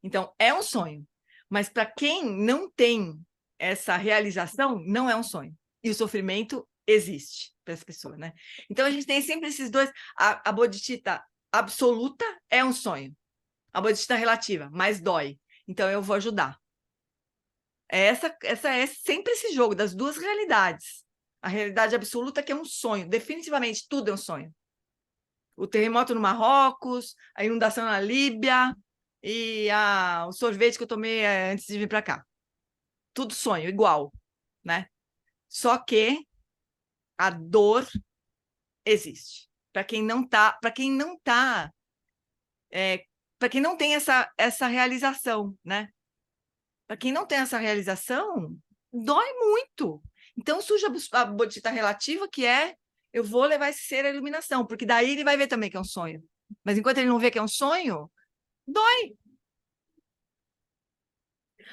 Então, é um sonho. Mas para quem não tem essa realização, não é um sonho. E o sofrimento existe para essa pessoa, né? Então, a gente tem sempre esses dois. A bodhicitta absoluta é um sonho. A bodhicitta relativa, mais dói. Então, eu vou ajudar. Essa é sempre esse jogo das duas realidades. A realidade absoluta que é um sonho. Definitivamente, tudo é um sonho. O terremoto no Marrocos, a inundação na Líbia e o sorvete que eu tomei antes de vir para cá. Tudo sonho, igual, né? Só que a dor existe. Para quem não tá, para quem não tá, para quem não tem essa realização, né? Para quem não tem essa realização, dói muito. Então surge a bodhicitta relativa, que é eu vou levar esse ser à iluminação, porque daí ele vai ver também que é um sonho. Mas enquanto ele não vê que é um sonho, dói.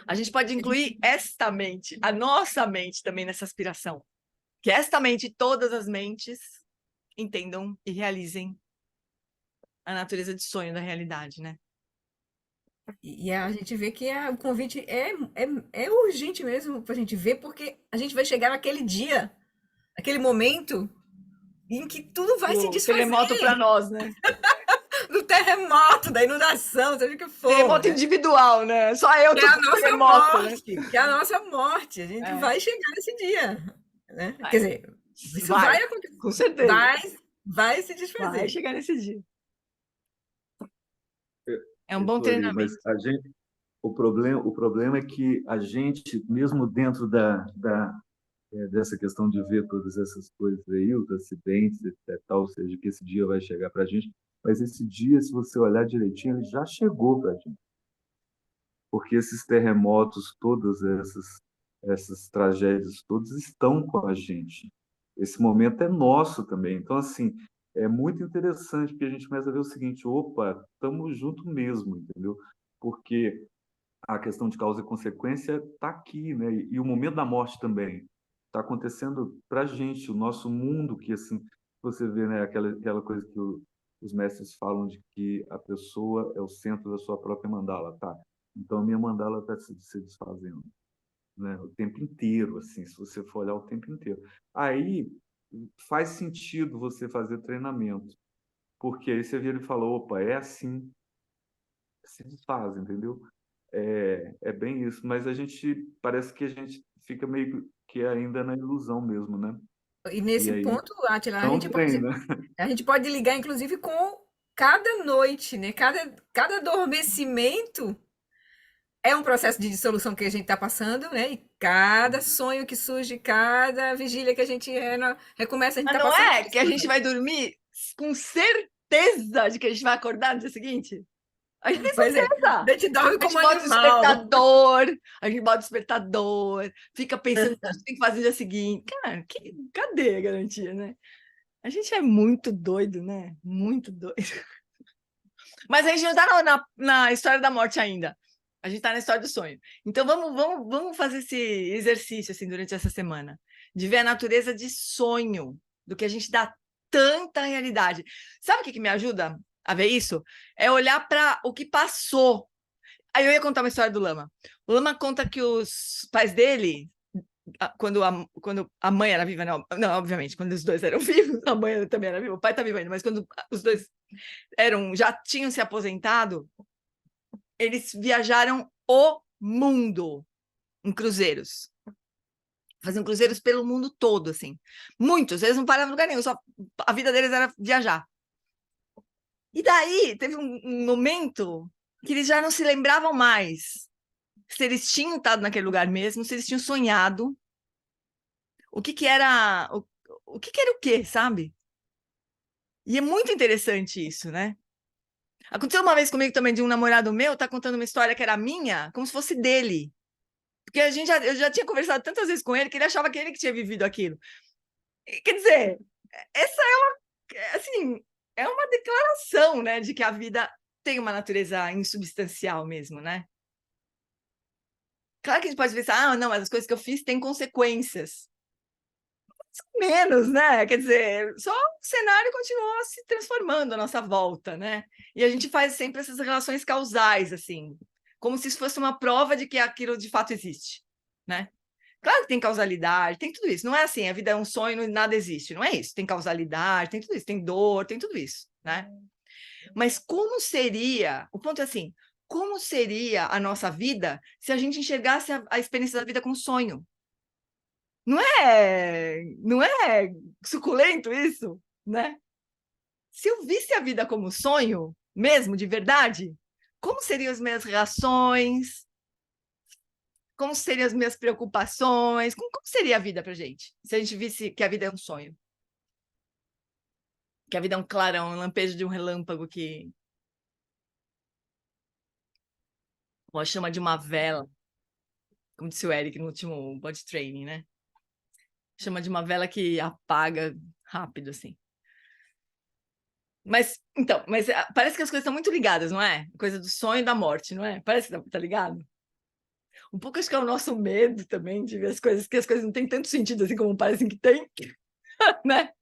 A gente pode incluir esta mente, a nossa mente também nessa aspiração. Que esta mente, todas as mentes, entendam e realizem a natureza de sonho da realidade, né? E a gente vê que o convite é urgente mesmo para a gente ver, porque a gente vai chegar naquele dia, aquele momento em que tudo vai se O desfazer. terremoto para nós, né? Do terremoto, da inundação, seja o que for. Terremoto Né? individual, né? Só eu Que tô é a com nossa terremoto, né? morte, que é a nossa morte. A gente É. vai chegar nesse dia. Né? Vai. Quer dizer, isso Vai, vai acontecer. com certeza. Vai se Vai desfazer. chegar nesse dia. É um bom Flori, treinamento. mas o problema é que a gente, mesmo dentro dessa questão de ver todas essas coisas aí, os acidentes, etc., ou seja, que esse dia vai chegar para a gente, mas esse dia, se você olhar direitinho, ele já chegou para a gente. porque esses terremotos, todas essas tragédias todas estão com a gente. Esse momento é nosso também. Então, assim, é muito interessante, porque a gente começa a ver o seguinte: opa, estamos juntos mesmo, entendeu? Porque a questão de causa e consequência está aqui, né? E o momento da morte também está acontecendo para a gente, o nosso mundo, que assim, você vê, né, aquela coisa que os mestres falam de que a pessoa é o centro da sua própria mandala, tá? Então a minha mandala está se desfazendo, né? O tempo inteiro, assim, se você for olhar o tempo inteiro. Aí faz sentido você fazer treinamento, porque aí você vira e fala, opa, é assim, se desfaz, entendeu? É bem isso, mas parece que a gente fica meio que ainda na ilusão mesmo, né? E E nesse aí ponto, Átila, não tem, né? a gente pode ligar, inclusive, com cada noite, né? Cada adormecimento é um processo de dissolução que a gente está passando, né? E cada sonho que surge, cada vigília que a gente recomeça, a gente Mas está não passando. é que a gente vai dormir com certeza de que a gente vai acordar no dia seguinte? A gente tem Pois é, certeza. a gente dorme A como gente bota o animal. despertador, a gente bota o despertador, fica pensando o que a gente tem que fazer no dia seguinte. Cara, cadê a garantia, né? A gente é muito doido, né? Muito doido. Mas a gente não está na história da morte ainda. A gente está na história do sonho. Então vamos fazer esse exercício assim durante essa semana, de ver a natureza de sonho, do que a gente dá tanta realidade. Sabe o que me ajuda a ver isso? É olhar para o que passou. Aí eu ia contar uma história do Lama. O Lama conta que os pais dele, quando a mãe era viva, não, obviamente, quando os dois eram vivos, a mãe também era viva, o pai está vivo ainda, mas quando os dois já tinham se aposentado, eles viajaram o mundo em cruzeiros. Faziam cruzeiros pelo mundo todo, assim. Muitos, eles não paravam em lugar nenhum, a vida deles era viajar. E daí, teve um momento que eles já não se lembravam mais se eles tinham estado naquele lugar mesmo, se eles tinham sonhado, o que era o que era o quê, sabe? E é muito interessante isso, né? Aconteceu uma vez comigo também de um namorado meu, tá contando uma história que era minha, como se fosse dele. Porque eu já tinha conversado tantas vezes com ele que ele achava que ele que tinha vivido aquilo. E, quer dizer, essa assim, é uma declaração, né, de que a vida tem uma natureza insubstancial mesmo, né? Claro que a gente pode pensar, não, mas as coisas que eu fiz têm consequências. Menos, né? Quer dizer, só o cenário continua se transformando à nossa volta, né? E a gente faz sempre essas relações causais, assim, como se isso fosse uma prova de que aquilo de fato existe, né? Claro que tem causalidade, tem tudo isso. Não é assim, a vida é um sonho e nada existe. Não é isso. Tem causalidade, tem tudo isso, tem dor, tem tudo isso, né? Mas como seria, o ponto é assim, como seria a nossa vida se a gente enxergasse a experiência da vida como sonho? Não é suculento isso, né? Se eu visse a vida como sonho, mesmo, de verdade, como seriam as minhas reações? Como seriam as minhas preocupações? Como seria a vida para gente? Se a gente visse que a vida é um sonho? Que a vida é um clarão, um lampejo de um relâmpago que... Ou a chama de uma vela, como disse o Eric no último body training, né? Chama de uma vela que apaga rápido, assim. Mas parece que as coisas estão muito ligadas, não é? Coisa do sonho e da morte, não é? Parece que tá ligado? Um pouco acho que é o nosso medo também de ver as coisas, que as coisas não têm tanto sentido assim como parecem que tem, né?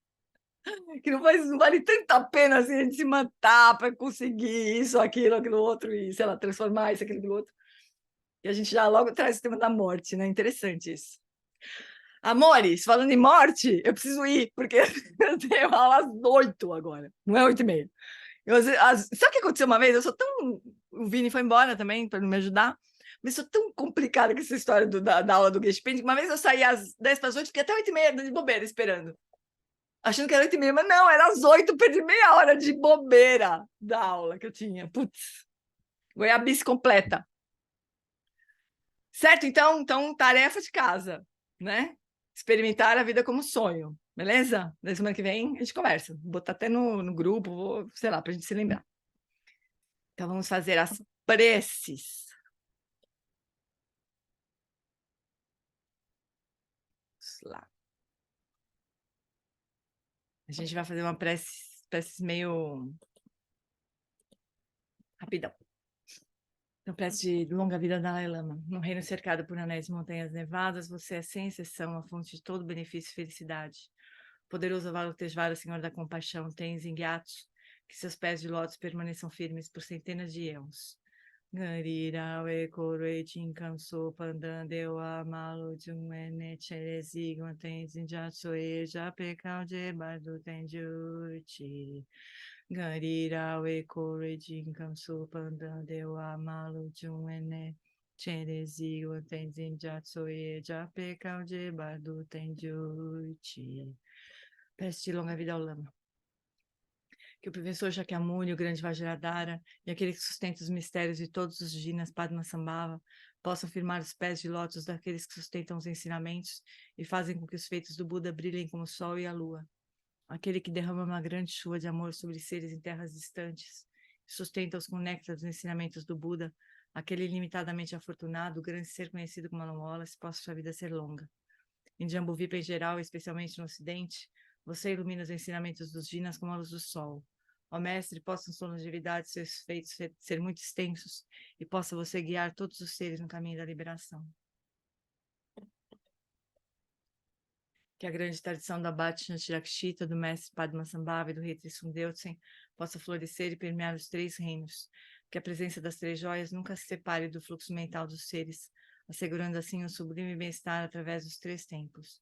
Que não vale tanto a pena assim, a gente se matar para conseguir isso, aquilo outro, e, sei lá, transformar isso, aquilo outro. E a gente já logo traz o tema da morte, né? Interessante isso. Amores, falando em morte, eu preciso ir, porque eu tenho aula às 8 agora, não é 8h30. Sabe o que aconteceu uma vez? O Vini foi embora também para não me ajudar, mas sou tão complicada com essa história da aula do Gestalt, que uma vez eu saí às 10 para as 8, fiquei até 8h30 de bobeira esperando, achando que era 8h30, mas não, era às 8, perdi meia hora de bobeira da aula que eu tinha. Putz, goiabice completa. Certo? Então, tarefa de casa, né? Experimentar a vida como sonho, beleza? Na semana que vem a gente conversa. Vou botar até no grupo, sei lá, para a gente se lembrar. Então, vamos fazer as preces. lá. A gente vai fazer uma prece meio rapidão. Então, prece de longa vida da Dalai Lama. No reino cercado por anéis e montanhas nevadas, você é sem exceção a fonte de todo benefício e felicidade. Poderoso Avalokiteshvara, Senhor da compaixão, Tenzin Gyatso, que seus pés de lótus permaneçam firmes por centenas de eons. Garirawe Korwe Jinkanso Pandandewa Malu Jumene Cherezi Tenzin Gyatso Eja Pekal de Bardo Tenjuchi. Garirawe Korwe Jinkanso Pandandewa Malu Jumene Cherezi Tenzin Gyatso Eja Pekal de Bardo Tenjuchi. Prece de longa vida ao Lama. Que o professor Shakyamuni, o grande Vajradhara, e aquele que sustenta os mistérios de todos os Jinas Padmasambhava, possam firmar os pés de lótus daqueles que sustentam os ensinamentos e fazem com que os feitos do Buda brilhem como o sol e a lua. Aquele que derrama uma grande chuva de amor sobre seres em terras distantes, e sustenta-os com o néctar dos ensinamentos do Buda, aquele ilimitadamente afortunado, o grande ser conhecido como Anum-Wallace, possa sua vida ser longa. Em Jambuvipa em geral, especialmente no Ocidente, você ilumina os ensinamentos dos Jinas como a luz do sol. Ó Mestre, possam sua longevidade e seus feitos ser muito extensos e possa você guiar todos os seres no caminho da liberação. Que a grande tradição da Bhakti Shirakshita, do Mestre Padmasambhava e do Rei Trisundeusen possa florescer e permear os três reinos. Que a presença das três joias nunca se separe do fluxo mental dos seres, assegurando assim o sublime bem-estar através dos três tempos.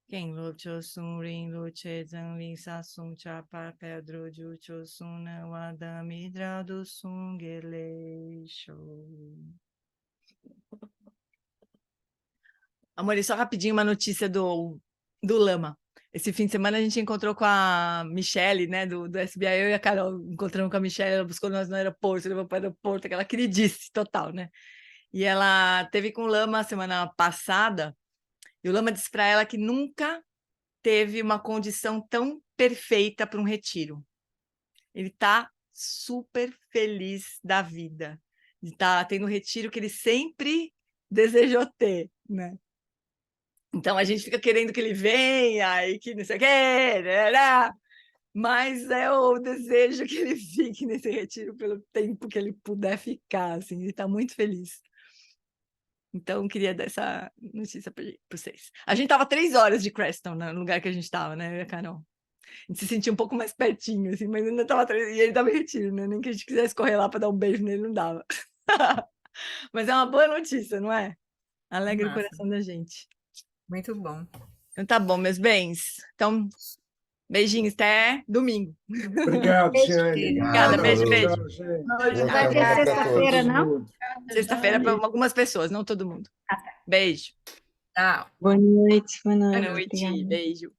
Quem lutou sun rin luche zan lin sa sun cha pa pedro ju cho sun na wadami drado sun geleixo. Amor, e só rapidinho uma notícia do Lama. Esse fim de semana a gente encontrou com a Michelle, né, do SBA, eu e a Carol encontramos com a Michelle, ela buscou nós no aeroporto, levou para o aeroporto, aquela queridice total, né? E ela teve com o Lama semana passada, e o Lama disse para ela que nunca teve uma condição tão perfeita para um retiro. Ele está super feliz da vida, de estar tendo um retiro que ele sempre desejou ter, né? Então a gente fica querendo que ele venha e que não sei o quê, mas é o desejo que ele fique nesse retiro pelo tempo que ele puder ficar, assim, ele está muito feliz. Então, queria dar essa notícia para vocês. A gente estava 3 horas de Creston, no lugar que a gente estava, né, Carol? A gente se sentia um pouco mais pertinho, assim, mas ainda estava 3... E ele estava em retiro, né? Nem que a gente quisesse correr lá para dar um beijo nele, não dava. Mas é uma boa notícia, não é? Alegra o coração da gente. Muito bom. Então tá bom, meus bens. Então, beijinhos, até domingo. Obrigado, Tiane. Obrigada, beijo, beijo. Tchau, gente. Não vai ter sexta-feira, não? Sexta-feira para algumas pessoas, não todo mundo. Beijo. Tchau. Boa noite, boa noite. Boa noite, Obrigada. beijo.